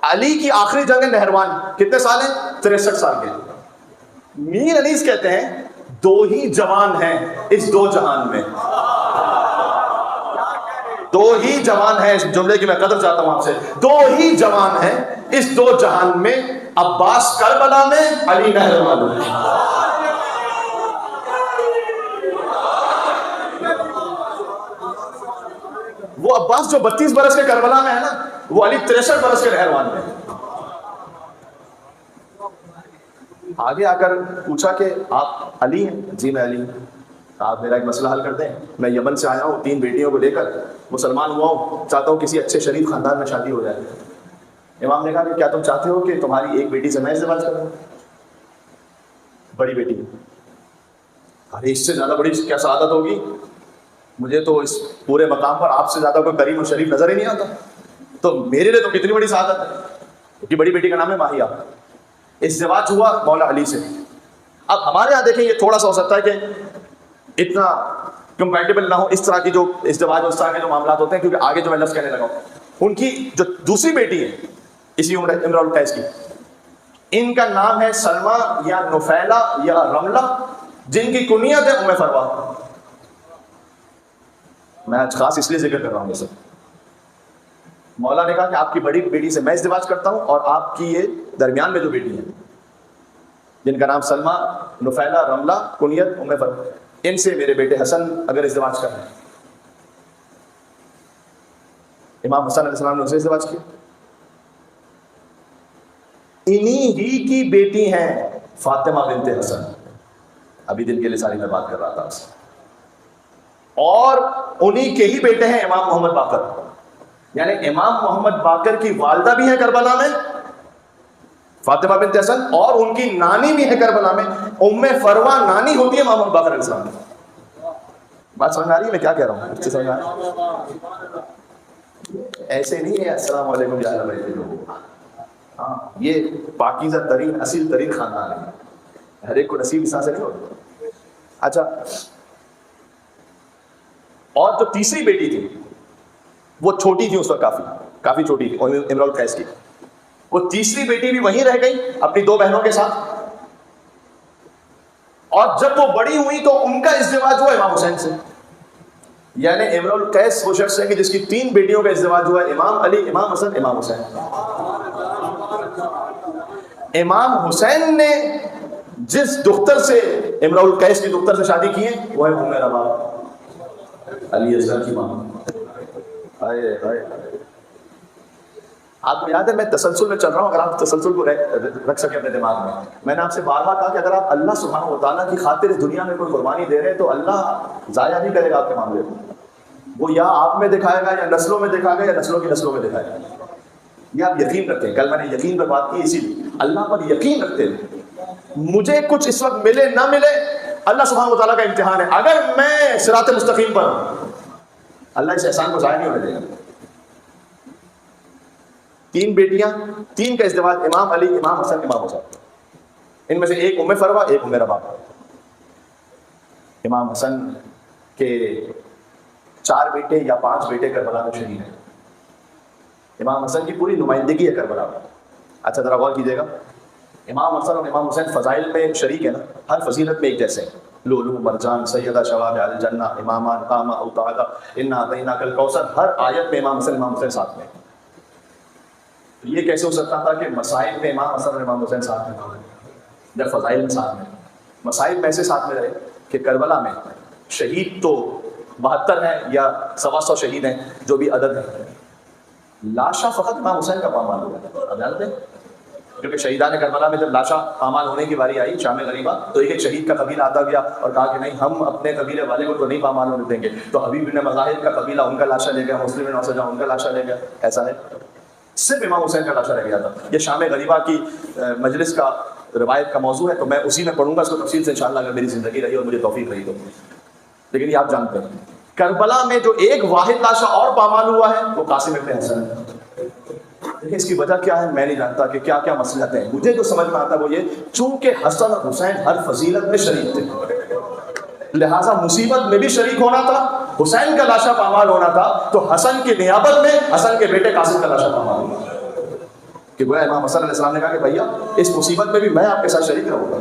علی کی آخری جنگ ہے نہروان، کتنے سال ہیں؟ 63 سال کے۔ میر انیس کہتے ہیں دو ہی جوان ہیں اس دو جہان میں، دو ہی جوان ہیں، اس جملے کی میں قدر چاہتا ہوں آپ سے، دو ہی جوان ہیں اس دو جہان میں، عباس کربلا میں، علی نہروان میں۔ وہ عباس جو 32 برس کے کربلا میں ہے نا، وہ علی 63 برس کے نہروان میں۔ آگے آ کر پوچھا کہ آپ علی ہیں؟ جی میں علی ہوں۔ آپ میرا ایک مسئلہ حل کر دیں، میں یمن سے آیا ہوں 3 بیٹیوں کو لے کر، مسلمان ہوا ہوں، چاہتا ہوں کسی اچھے شریف خاندان میں شادی ہو جائے۔ امام نے کہا کہ کیا تم چاہتے ہو کہ تمہاری ایک بیٹی سے میں ازدواج کروں؟ بڑی بیٹی، ارے اس سے زیادہ بڑی کیا سعادت ہوگی، مجھے تو اس پورے مقام پر آپ سے زیادہ کوئی کریم اور شریف نظر ہی نہیں آتا، تو میرے لیے تو کتنی بڑی سعادت ہے، کیونکہ بڑی بیٹی کا نام ہے ماہیہ۔ ازدواج ہوا مولا علی سے۔ اب ہمارے یہاں دیکھیں یہ تھوڑا سا ہو سکتا ہے کہ اتنا کمپیٹیبل نہ ہو اس طرح کی جو ازدواج اس طرح کے جو معاملات ہوتے ہیں، کیونکہ آگے جو میں لفظ کہنے لگا ہوں، ان کی جو دوسری بیٹی ہے اسی امرؤ القیس کی، ان کا نام ہے سلمہ یا نفیلہ یا رملہ، جن کی کنیت ہے ام فروا۔ میں آج خاص اس لیے ذکر کر رہا ہوں یہ سب۔ مولا نے کہا کہ آپ کی بڑی بیٹی سے میں ازدواج کرتا ہوں، اور آپ کی یہ درمیان میں جو بیٹی ہے جن کا نام سلمہ، نفیلہ، رملہ، کنیت ام فروا، ان سے میرے بیٹے حسن اگر ازدواج کر رہے ہیں۔ امام حسن علیہ السلام نے ان سے ازدواج کیا۔ انہی ہی کی بیٹی ہیں فاطمہ بنت حسن، ابھی دن کے لیے ساری میں بات کر رہا تھا آپ سے، اور انہی کے ہی بیٹے ہیں امام محمد باقر، یعنی امام محمد باقر کی والدہ بھی ہیں کربلا میں فاطمہ بنت حسن، اور ان کی نانی بھی ہے کربلا میں، ام فروا نانی ہوتی ہے امام محمد باقر علیہ السلام۔ بات سمجھ آ رہی ہے میں کیا کہہ رہا ہوں؟ سمجھ آ رہی ہے؟ ایسے نہیں ہے السلام علیکم یا اہل بیت لوگ، ہاں یہ پاکیزہ ترین اصیل ترین خاندان ہے، ہر ایک کو نصیب اس طرح سے نہیں ہوتا۔ اچھا، اور جو تیسری بیٹی تھی وہ چھوٹی تھی اس وقت، کافی چھوٹی تھی، امرؤ القیس کی، وہ تیسری بیٹی بھی وہیں رہ گئی اپنی 2 بہنوں کے ساتھ، اور جب وہ بڑی ہوئی تو ان کا ازدواج ہوا امام حسین سے، یعنی امرؤ القیس وہ شخص ہے کہ جس کی 3 بیٹیوں کا ازدواج ہوا، امام علی، امام حسن، امام حسین۔ امام حسین نے جس دختر سے امرؤ القیس کی دختر سے شادی کی ہے وہ ہے ام رباب، علی اصغر کی ماں. ہائے ہائے. آپ کو یاد ہے میں تسلسل میں چل رہا ہوں، اگر آپ تسلسل کو رکھ سکیں اپنے دماغ میں نے آپ سے بار بار کہا کہ اگر آپ اللہ سبحانہ و تعالیٰ کی خاطر اس دنیا میں کوئی قربانی دے رہے ہیں تو اللہ ضائع نہیں کرے گا آپ کے معاملے کو. وہ یا آپ میں دکھائے گا یا نسلوں میں دکھائے گا یا نسلوں کی نسلوں میں دکھائے گا. یہ آپ یقین رکھتے ہیں. کل میں نے یقین پر بات کی، اسی لیے اللہ پر یقین رکھتے ہیں. مجھے کچھ اس وقت ملے نہ ملے اللہ سبحانہ و تعالیٰ کا امتحان ہے. اگر میں صراط مستقیم پر ہوں اللہ اس احسان کو ضائع نہیں ہونے دے گا. 3 بیٹیاں، 3 کا ازدواج، امام علی، امام حسن، امام حسین. ان میں سے ایک ام فروا، ایک ام رباب. امام حسن کے 4 بیٹے یا 5 بیٹے کربلا میں شہید ہیں. امام حسن کی پوری نمائندگی ہے کربلا میں. اچھا ذرا غور کیجیے گا، امام حسن اور امام حسین فضائل میں شریک ہے نا، ہر فضیلت میں ایک جیسے ہیں. لولو مرجان سیدہ شباب اہل الجنہ، امامان قامہ او تعالی انا اعطیناک الکوثر. ہر آیت میں امام حسن امام حسین ساتھ میں. یہ کیسے ہو سکتا تھا کہ مسائل میں امام حسن اور امام حسین ساتھ میں ہیں جب فضائل میں ساتھ میں؟ مسائل میں ایسے ساتھ میں رہے کہ کربلا میں شہید تو 72 ہیں یا 125 شہید ہیں جو بھی عدد ہے، لاشا فقط امام حسین کا پامال ہوا. اب جانتے ہیں کیونکہ شہیدان کربلا میں جب لاشا پامال ہونے کی باری آئی شام غریبہ تو ایک شہید کا قبیلہ آتا گیا اور کہا کہ نہیں ہم اپنے قبیلے والے کو تو نہیں پامال ہونے دیں گے. تو حبیب بن مظاہر کا قبیلہ ان کا لاشا لے گیا، مسلم بن اوسجا ان کا لاشا لے گیا. ایسا ہے صرف امام حسین کا لاشا رہ گیا تھا. یہ شام غریبہ کی مجلس کا روایت کا موضوع ہے تو میں اسی میں پڑھوں گا اس کو تفصیل سے انشاءاللہ اگر میری زندگی رہی اور مجھے توفیق رہی تو. لیکن یہ آپ جانتے ہیں کربلا میں جو ایک واحد لاشا اور پامال ہوا ہے وہ قاسم ابن حسن ہے. لیکن اس کی وجہ کیا ہے میں نہیں جانتا کہ کیا کیا مصلحتیں ہیں. مجھے جو سمجھ میں آتا ہے وہ یہ، چونکہ حسن اور حسین ہر فضیلت میں شریک تھے لہٰذا مصیبت میں بھی شریک ہونا تھا. حسین کا لاشا پامال ہونا تھا تو حسن کی نیابت میں حسن کے بیٹے قاسم کا لاشا پامال ہونا کہ گویا امام حسن علیہ السلام نے کہا کہ بھیا اس مصیبت میں بھی میں آپ کے ساتھ شریک رہوں گا.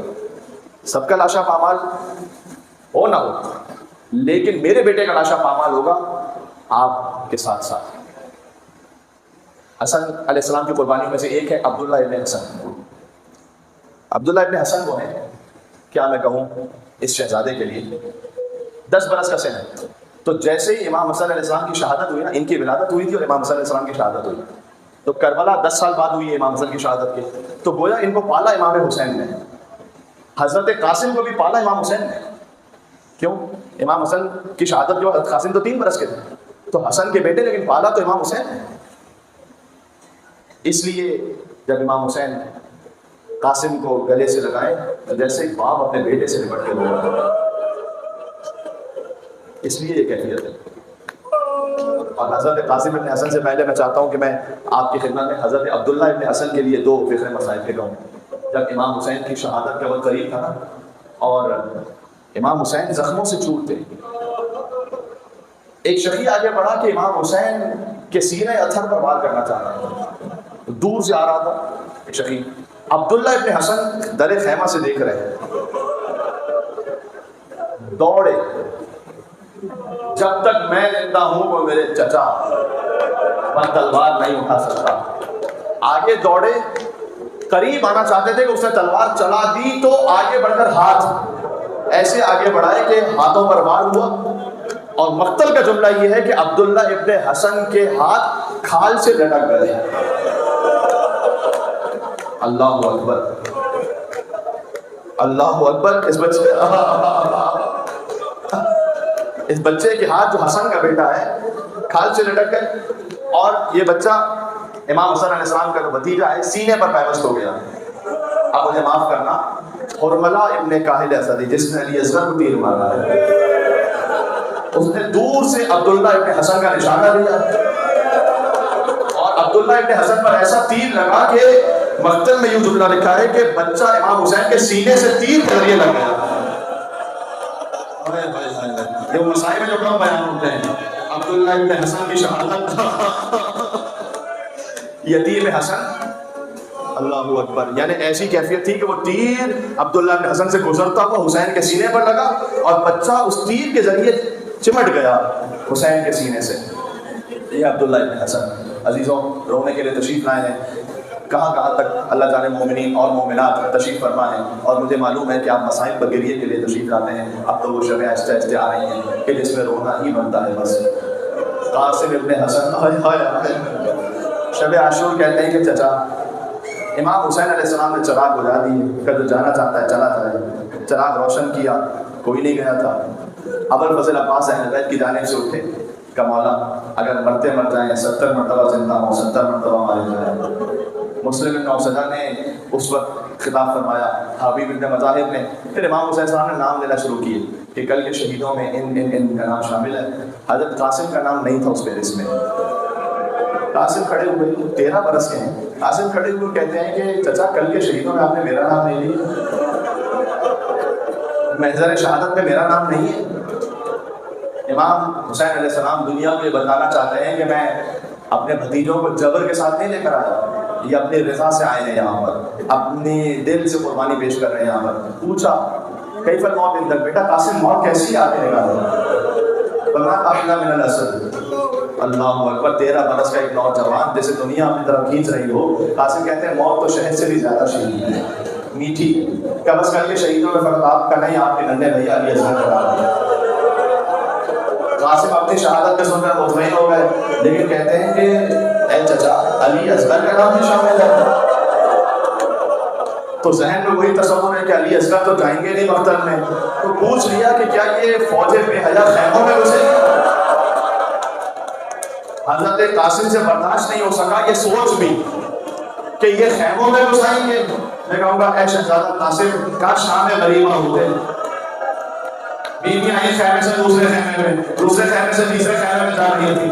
سب کا لاشا پامال ہو نہ ہو لیکن میرے بیٹے کا لاشا پامال ہوگا آپ کے ساتھ ساتھ. حسن علیہ السلام کی قربانیوں میں سے ایک ہے عبداللہ ابن حسن. عبداللہ ابن حسن وہ ہے، کیا میں کہوں، اس شہزادے کے لیے 10 برس کا سن ہے. تو جیسے ہی امام حسن علیہ السلام کی شہادت ہوئی نا، ان کی ولادت ہوئی تھی اور امام حسن علیہ السلام کی شہادت ہوئی تو کربلا 10 سال بعد ہوئی ہے امام حسن کی شہادت کے. تو گویا ان کو پالا امام حسین نے، حضرت قاسم کو بھی پالا امام حسین نے. کیوں؟ امام حسن کی شہادت جو حضرت قاسم تو 3 برس کے تھے تو حسن کے بیٹے، لیکن پالا تو امام حسین نے. اس لیے جب امام حسین قاسم کو گلے سے لگائے تو جیسے باپ اپنے بیٹے سے لپٹ کے بولا. اس لیے یہ کیفیت ہے. اور حضرت قاسم ابن حسن سے پہلے میں چاہتا ہوں کہ میں آپ کی خدمت میں حضرت عبداللہ ابن حسن کے لیے 2 فکر مسائل پہ کہوں. جب امام حسین کی شہادت کے وقت قریب تھا نا اور امام حسین زخموں سے چور تھے، ایک شخص آگے بڑھا کہ امام حسین کے سینے اثر پر وار کرنا چاہ رہا تھا. دور سے آ رہا تھا ایک شخص. عبداللہ ابن حسن در خیمہ سے دیکھ رہے ہیں، دوڑے جب تک میں زندہ ہوں وہ میرے چچا پر تلوار نہیں اٹھا سکتا. آگے دوڑے، قریب آنا چاہتے تھے کہ اس نے تلوار چلا دی تو آگے بڑھ کر ہاتھ ایسے آگے بڑھائے کہ ہاتھوں پر وار ہوا. اور مقتل کا جملہ یہ ہے کہ عبداللہ ابن حسن کے ہاتھ کھال سے لٹک گئے. اللہ اکبر، اللہ اکبر. اس بچے کے ہاتھ جو حسن کا بیٹا ہے کھال سے لٹک گئے اور یہ بچہ امام حسن علیہ السلام کا جو بھتیجا ہے سینے پر پیوست ہو گیا. اب مجھے معاف کرنا، حرملہ ابن کاہل اسدی جس نے علی اصغر کو تیر مارا ہے اس نے دور سے عبداللہ ابن حسن کا نشانہ لیا اور عبداللہ ابن حسن پر ایسا تیر لگا کہ مقتل میں یوں جملہ لکھا ہے کہ بچہ امام حسین کے سینے سے تیر کے ذریعے لگ گیا. یہ مسائل میں جو کم بیان ہوتے ہیں عبداللہ ابن حسن کی شہادت یتیم حسن، اللہ اکبر. یعنی ایسی کیفیت تھی کہ وہ تیر عبداللہ ابن حسن سے گزرتا ہوا حسین کے سینے پر لگا اور بچہ اس تیر کے ذریعے چمٹ گیا حسین کے سینے سے. یہ عبداللہ ابن حسن. عزیزوں، رونے کے لیے تشریف لائے ہیں. کہاں کہاں تک اللہ جانے مومنین اور مومنات تشریف فرما ہیں، اور مجھے معلوم ہے کہ آپ مسائل پر گریے کے لیے تشریف لاتے ہیں۔ اب تو وہ شبیں آہستہ آہستہ آ رہی ہیں کہ جس میں رونا ہی بنتا ہے بس۔ قاسم ابن حسن، شب عاشور کہتے ہیں کہ چچا امام حسین علیہ السلام نے چراغ بجھا دی کہ جو جانا چاہتا ہے چلا جائے۔ چراغ روشن کیا، کوئی نہیں گیا تھا۔ ابوالفضل عباس اہل بیت کی جانب سے اٹھے کہ مولا اگر مرتے مر جائیں 70 مرتبہ زندہ ہوں 70 مرتبہ مارے جائیں۔ مسلم بن عوسجہ نے اس وقت خطاب فرمایا، حبیب ابن مظاہر نے، پھر امام حسین صاحب نے نام لینا شروع کیے کہ کل کے شہیدوں میں ان کا نام شامل ہے۔ حضرت قاسم کا نام نہیں تھا اس فہرست میں۔ قاسم کھڑے ہوئے 13 برس کے ہیں، قاسم کھڑے ہوئے کہتے ہیں کہ چچا کل کے شہیدوں میں آپ نے میرا نام نہیں لیا، محضر شہادت میں میرا نام نہیں ہے۔ امام حسین علیہ السلام دنیا کو یہ بتانا چاہتے ہیں کہ میں اپنے بھتیجوں کو جبر کے ساتھ نہیں لے کر آیا، یہ اپنی رضا سے آئے ہیں یہاں پر، اپنی دل سے قربانی پیش کر رہے ہیں یہاں پر۔ پوچھا کیف الموت عندک، بیٹا قاسم موت کیسی آپ نے کہا؟ فرمایا احلی من الاسد۔ اللہ اکبر، 13 برس کا ایک نوجوان جیسے دنیا اپنی طرف کھینچ رہی ہو، قاسم کہتے ہیں موت تو شہد سے بھی زیادہ شہید ہے، میٹھی۔ کیا بس کل کے شہیدوں میں فرق آپ کا نہیں، آپ کے ننھے بھیا علی اصغر کا نام۔ قاسم اپنی شہادت پہ سن کر مطمئن ہو گئے، لیکن کہتے ہیں کہ اے چچا علی اصغر کا نام بھی شامل ہے۔ تو ذہن میں وہی تصور ہے کہ علی اصغر تو جائیں گے نہیں مقتل میں، تو پوچھ لیا کہ کیا یہ فوج بے حیا خیموں میں گھسے گی؟ حضرت قاسم سے برداشت نہیں ہو سکا یہ سوچ بھی کہ یہ خیموں میں گھسائیں گے۔ میں کہوں گا اے شہزادہ قاسم کاش شام غریبہ ہوتے، بیویاں ایک خیمے سے دوسرے خیمے میں، دوسرے خیمے سے تیسرے خیمے میں جا رہی تھی۔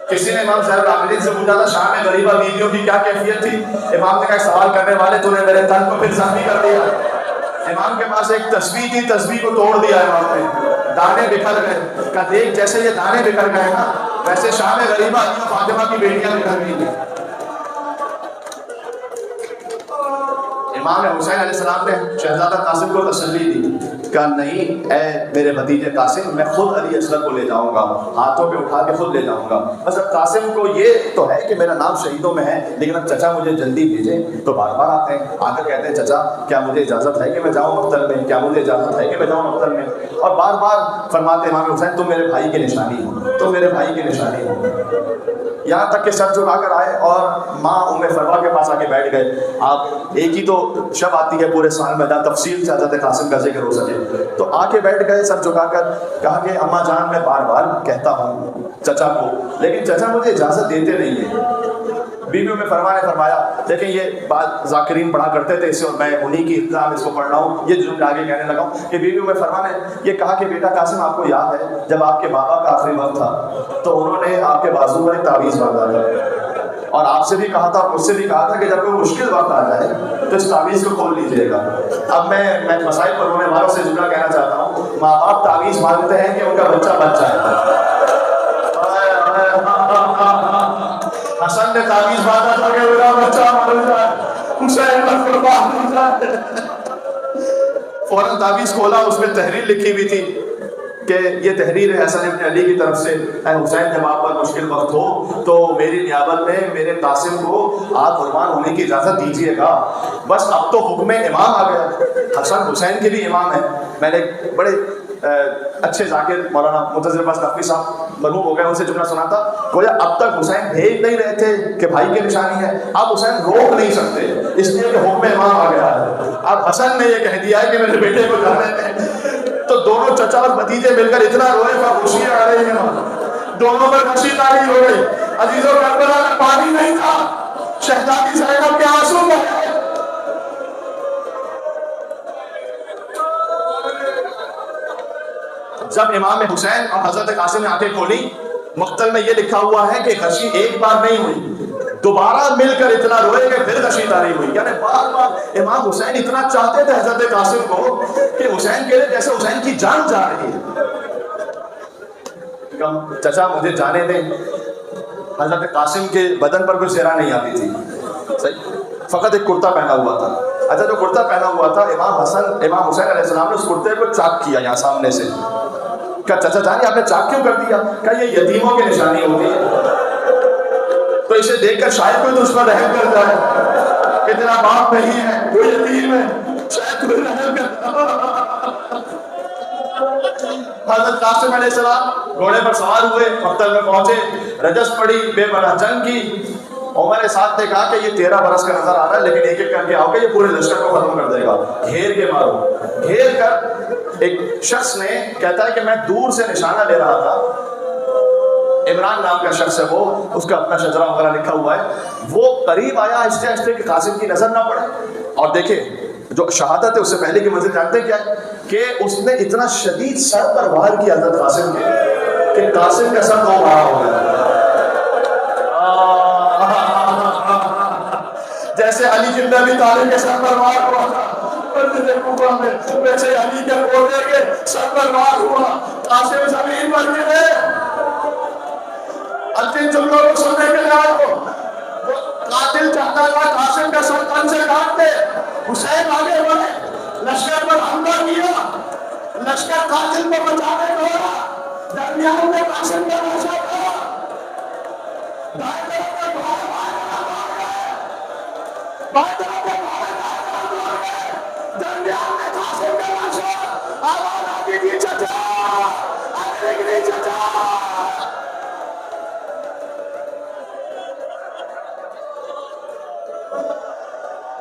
کسی نے امام زین العابدین سے پوچھا تھا شام غریبہ بیویوں کی کیا کیفیت تھی؟ امام نے کہا سوال کرنے والے تو نے میرے تن کو پھر زخمی کر دیا۔ امام کے پاس ایک تسبیح تھی، تسبیح کو توڑ دیا امام نے، دانے بکھر گئے۔ کہا دیکھ جیسے یہ دانے بکھر گئے نا ویسے شام غریبہ فاطمہ کی بیٹیاں بکھر گئی تھیں۔ امام حسین علیہ السلام نے شہزادہ قاسم کو تسلی دی، کہا نہیں اے میرے بھتیجے قاسم، میں خود علی اصغر کو لے جاؤں گا، ہاتھوں پہ اٹھا کے خود لے جاؤں گا۔ بس اب قاسم کو یہ تو ہے کہ میرا نام شہیدوں میں ہے، لیکن اب چچا مجھے جلدی بھیجیں، تو بار بار آتے ہیں، آ کر کہتے ہیں چچا کیا مجھے اجازت ہے کہ میں جاؤں مقتل میں، کیا مجھے اجازت ہے کہ میں جاؤں مقتل میں؟ اور بار بار فرماتے امام حسین تم میرے بھائی کی نشانی ہو، تم میرے بھائی کی نشانی ہو۔ یہاں تک کہ سر جھکا کر آئے اور ماں ام فروا کے پاس آ کے بیٹھ گئے۔ آپ ایک ہی تو شب آتی ہے پورے سال میں جہاں تفصیل سے حضرت قاسم کا ذکر ہو سکے، تو آ کے بیٹھ گئے سر جھکا کر، کہا کہ اماں جان میں بار بار کہتا ہوں چچا کو، لیکن چچا مجھے اجازت دیتے نہیں ہیں۔ بیوی میں فرما نے فرمایا، دیکھیں یہ بات ذاکرین پڑھا کرتے تھے اسے، اور میں انہی کی اطلاع اس کو پڑھ رہا ہوں، یہ جملہ آگے کہنے لگا ہوں کہ بیوی میں فرما نے یہ کہا کہ بیٹا قاسم آپ کو یاد ہے جب آپ کے بابا کا آخری وقت تھا تو انہوں نے آپ کے بازو پر ایک تعویذ باندھا تھا، اور آپ سے بھی کہا تھا اور مجھ سے بھی کہا تھا کہ جب کوئی مشکل وقت آ جائے تو اس تعویذ کو کھول لیجیے گا۔ اب میں مسائل پر رونے والوں سے جملہ کہنا چاہتا ہوں، ماں باپ تعویذ مانگتے ہیں کہ ان کا بچہ بچ جائے۔ حسن نے تعویذ باندھا تھا کہ میرا بچہ مر جائے، حسین پر قربان ہو جائے۔ فوراً تعویذ کھولا، اس میں تحریر لکھی ہوئی تھی کہ یہ تحریر ہے حسن ابن علی کی طرف سے، اے حسین جب آپ پر مشکل وقت ہو تو میری نیابت میں میرے قاسم کو آپ قربان ہونے کی اجازت دیجیے گا۔ بس اب تو حکم امام آ گیا، حسن حسین کے بھی امام ہیں۔ میں نے بڑے اچھے ذاکر مولانا منتظر عباس نقوی صاحب مرحوم ہو گئے، ان سے جملہ سنا تھا، گویا اب تک حسین بھیج نہیں رہے تھے کہ بھائی کی نشانی ہے، اب حسین روک نہیں سکتے اس لیے کہ حکم امام آ گیا ہے۔ اب حسن نے یہ کہہ دیا ہے کہ میرے بیٹے کو جانے دیں، تو دونوں چچا اور بھتیجے مل کر اتنا روئے کہ خوشیاں آ رہی ہیں، دونوں پر خوشی تاری ہو گئی۔ عزیزوں کربلا میں پانی نہیں تھا، شہزادی زینب کے آنسو بہے۔ جب امام حسین اور حضرت قاسم نے آنکھیں کھولی، مقتل میں یہ لکھا ہوا ہے کہ غشی ایک بار نہیں ہوئی، دوبارہ مل کر اتنا روئے کہ پھر غشی تاری ہوئی۔ یعنی بار بار امام حسین اتنا چاہتے تھے حضرت قاسم کو کہ حسین کے لیے جیسے حسین کی جان جا رہی ہے۔ چچا مجھے جانے دیں۔ حضرت قاسم کے بدن پر کوئی زرہ نہیں آتی تھی، صحیح، فقط ایک کرتا پہنا ہوا تھا۔ اچھا جو کرتا پہنا ہوا تھا، امام حسین علیہ السلام نے اس کرتے کو چاک کیا یہاں سامنے سے۔ کہا چچا جانی آپ نے چاک کیوں کر دیا؟ کہا یہ یتیموں کی نشانی ہوتی ہے۔ تو اسے دیکھ کر شاید کوئی تو اس پر رحم کر جائے کہ تیرا باپ نہیں ہے، وہ یتیم ہے، شاید کوئی رحم کر۔ حضرت قاسم علیہ السلام گھوڑے پر سوار ہوئے، مقتل میں پہنچے، رجس پڑی، بے پناہ جنگ کی۔ عمر سعد نے کہا کہ یہ 13 برس کا نظر آ رہا ہے، لیکن ایک ایک کر کے آؤ گے، یہ پورے لشکر کو ختم کر دے گا، گھیر کے مارو۔ گھیر کر ایک شخص نے کہتا ہے کہ میں دور سے نشانہ لے رہا تھا، عمران نام کا شخص ہے، وہ اس کا اپنا شجرہ وغیرہ لکھا ہوا ہے، وہ قریب آیا آہستہ آہستہ کہ قاسم کی نظر نہ پڑے۔ اور دیکھیں جو شہادت ہے اس سے پہلے کی منزل جانتے ہیں کیا ہے کہ اس نے اتنا شدید سر پر وار کیا حضرت قاسم کے کہ قاسم کا سر دو بھاگ ہو گیا۔ جیسے علی بن ابی طالب کے سر پر وار ہوا تھا مسجد کوفہ میں، ویسے علی کے پوتے کے سر پر وار ہوا، قاسم زمین پر گرے۔ انتم جملوں کو سننے کے لیے آؤ، وہ قاتل چاہتا تھا قاسم کا سر تن سے کاٹ دے، حسین آگے بڑھے، لشکر پر حملہ کیا، لشکر قاتل کو بچانے دوڑا، درمیان میں قاسم کا لاشا تھا، دائیں طرف میں بھائی بائیں طرف میں بھائی درمیان میں قاسم کا لاشا، آواز آگے کی چچا، آگے کی چچا۔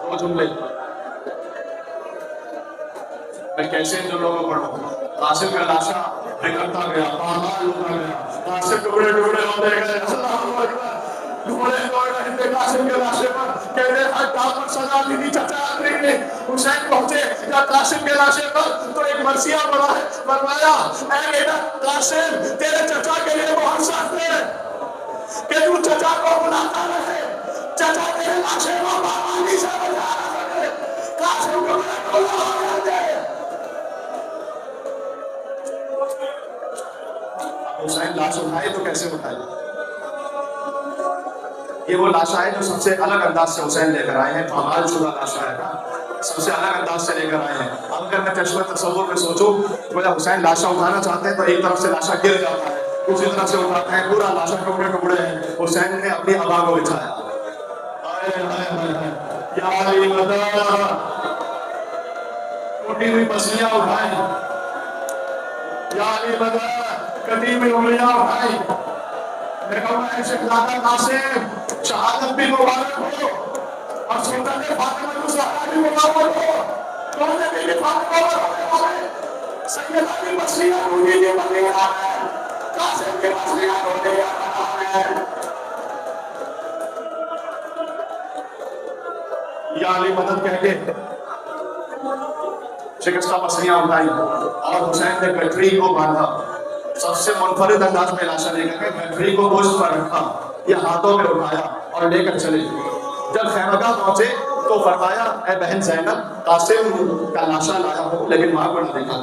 وہ جملے میں کیسے ان جملوں کو پڑھوں؟ قاسم کا لاشا بکھرتا گیا، پامال ہوتا گیا، قاسم ٹکڑے ٹکڑے ہوتے گئے، اللہ اکبر، ڈھونڈے دوڑ رہے تھے قاسم کے لاشے پر، کہتے ہیں ڈاک پر سزا دی تھی چچا آخری نے۔ حسین پہنچے یا قاسم کے لاشے پر تو ایک مرثیہ پڑھا ہے، فرمایا اے بیٹا قاسم تیرے چچا کے لیے بہت سخت ہے کہ تو چچا کو بلاتا رہے، چچا تیرے لاشے کو بامانی سے بجا رہے، قاسم کو ٹکڑے ہو جاتے۔ حسین لاش اٹھائے تو کیسے اٹھائے؟ یہ وہ لاشا ہے جو سب سے الگ انداز سے حسین لے کر آئے ہیں، پامال شدہ لاشا ہے نا، سب سے الگ انداز سے لے کر آئے ہیں۔ اب اگر میں چشمہ تصور میں سوچوں تو جب حسین لاشا اٹھانا چاہتے ہیں تو ایک طرف سے لاشا گر جاتا ہے، دوسری طرف سے اٹھاتے ہیں، پورا لاشا ٹکڑے ٹکڑے ہیں، حسین نے اپنی ابا کو بچھایا۔ یا علی مدد، ٹوٹی ہوئی پسلیاں اٹھائیں، یا علی مدد، کٹی ہوئی انگلیاں اٹھائیں۔ میں کہوں اے شہزادہ قاسم شہادت بھی مبارک ہو اور سلطان فاطمہ الزہرا بھی مبارک ہو، دونوں بھی فاطمہ ہونے والے، سیدہ کی پسلیاں ٹوٹی ہوئی پسلیاں ہیں، قاسم کی پسلیاں ٹوٹی ہوئی ہیں۔ یا علی مدد کہہ کے شکستہ پسلیاں اٹھائی اور حسین نے گٹھری کو باندھا، سب سے منفرد انداز میں لاشا لے کر گٹھری کو گوشت پر رکھا یا ہاتھوں میں اٹھایا اور لے کر چلے۔ جب خیمگاہ پہنچے تو فرمایا اے بہن زینب قاسم کا لاشا لایا ہوں لیکن وہاں پر نہ دیکھا۔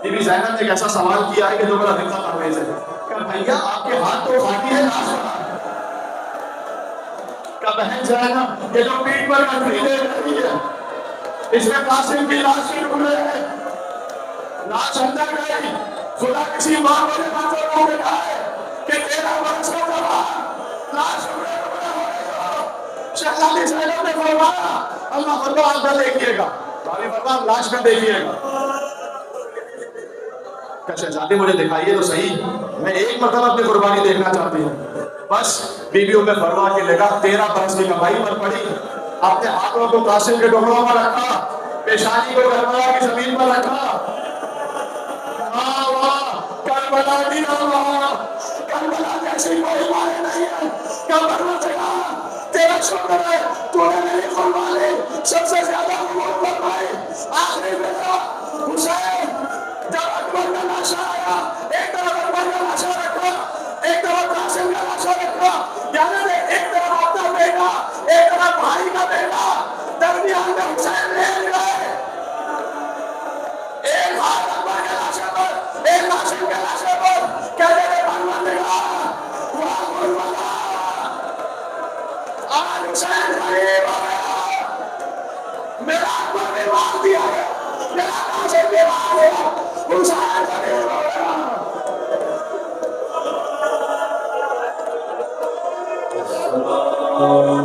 بی بی زینب نے ایک ایسا سوال کیا ہے کہ جو بڑا دقت آمیز ہے کہ بھیا آپ کے ہاتھ تو خالی ہے، لاشا کا بہن زینب یہ جو پیٹ پر گٹھری لے رہی ہے اس میں قاسم کی لاش کے ٹکڑے ہیں، لاش اندر گئی، خدا کسی ماں میرے بچوں کو بٹھائے کہ 13 برس کا جوان لاش ٹکڑے ٹکڑے ہو گئی ہو۔ شہزادی زینب نے فرمایا اللہ فرما آپ نہ دیکھیے گا، بھابھی فرما لاش نہ دیکھیے گا۔ کہ شہزادی مجھے دکھائیے تو صحیح، میں ایک مرتبہ اپنی قربانی دیکھنا چاہتی ہوں۔ بس بی بی ام فرما کی نگاہ 13 برس کی کمائی پر پڑی، اپنے ہاتھوں کو قاسم کے ٹکڑوں پر رکھا، پیشانی کو کربلا کی زمین پر رکھا۔ کربلا دی اللہ، کربلا جیسی کوئی مارے نہیں ہے، کربلا جگہ تیرا شکر ہے تو نے میری قربانی سب سے زیادہ قبول فرمائی۔ آخری بیٹا حسین جب اکبر کا لاشا آیا، ایک طرف اکبر کا لاشا رکھا، ایک طرف قاسم کا لاشا رکھا، یعنی ایک طرف اپنا بیٹا ایک طرف بھائی کا بیٹا، درمیان میں حسین لے گئے، ایک ہاتھ اکبر کے لاشے پر ایک قاسم کے لاشے پر، کہتے ہیں پروردگار وہاں قربلا آج حسین غریب ہو گیا، میرا اکبر نے مار دیا گیا، میرا قاسم نے مار دیا، حسین غریب ہو گیا۔ وعلى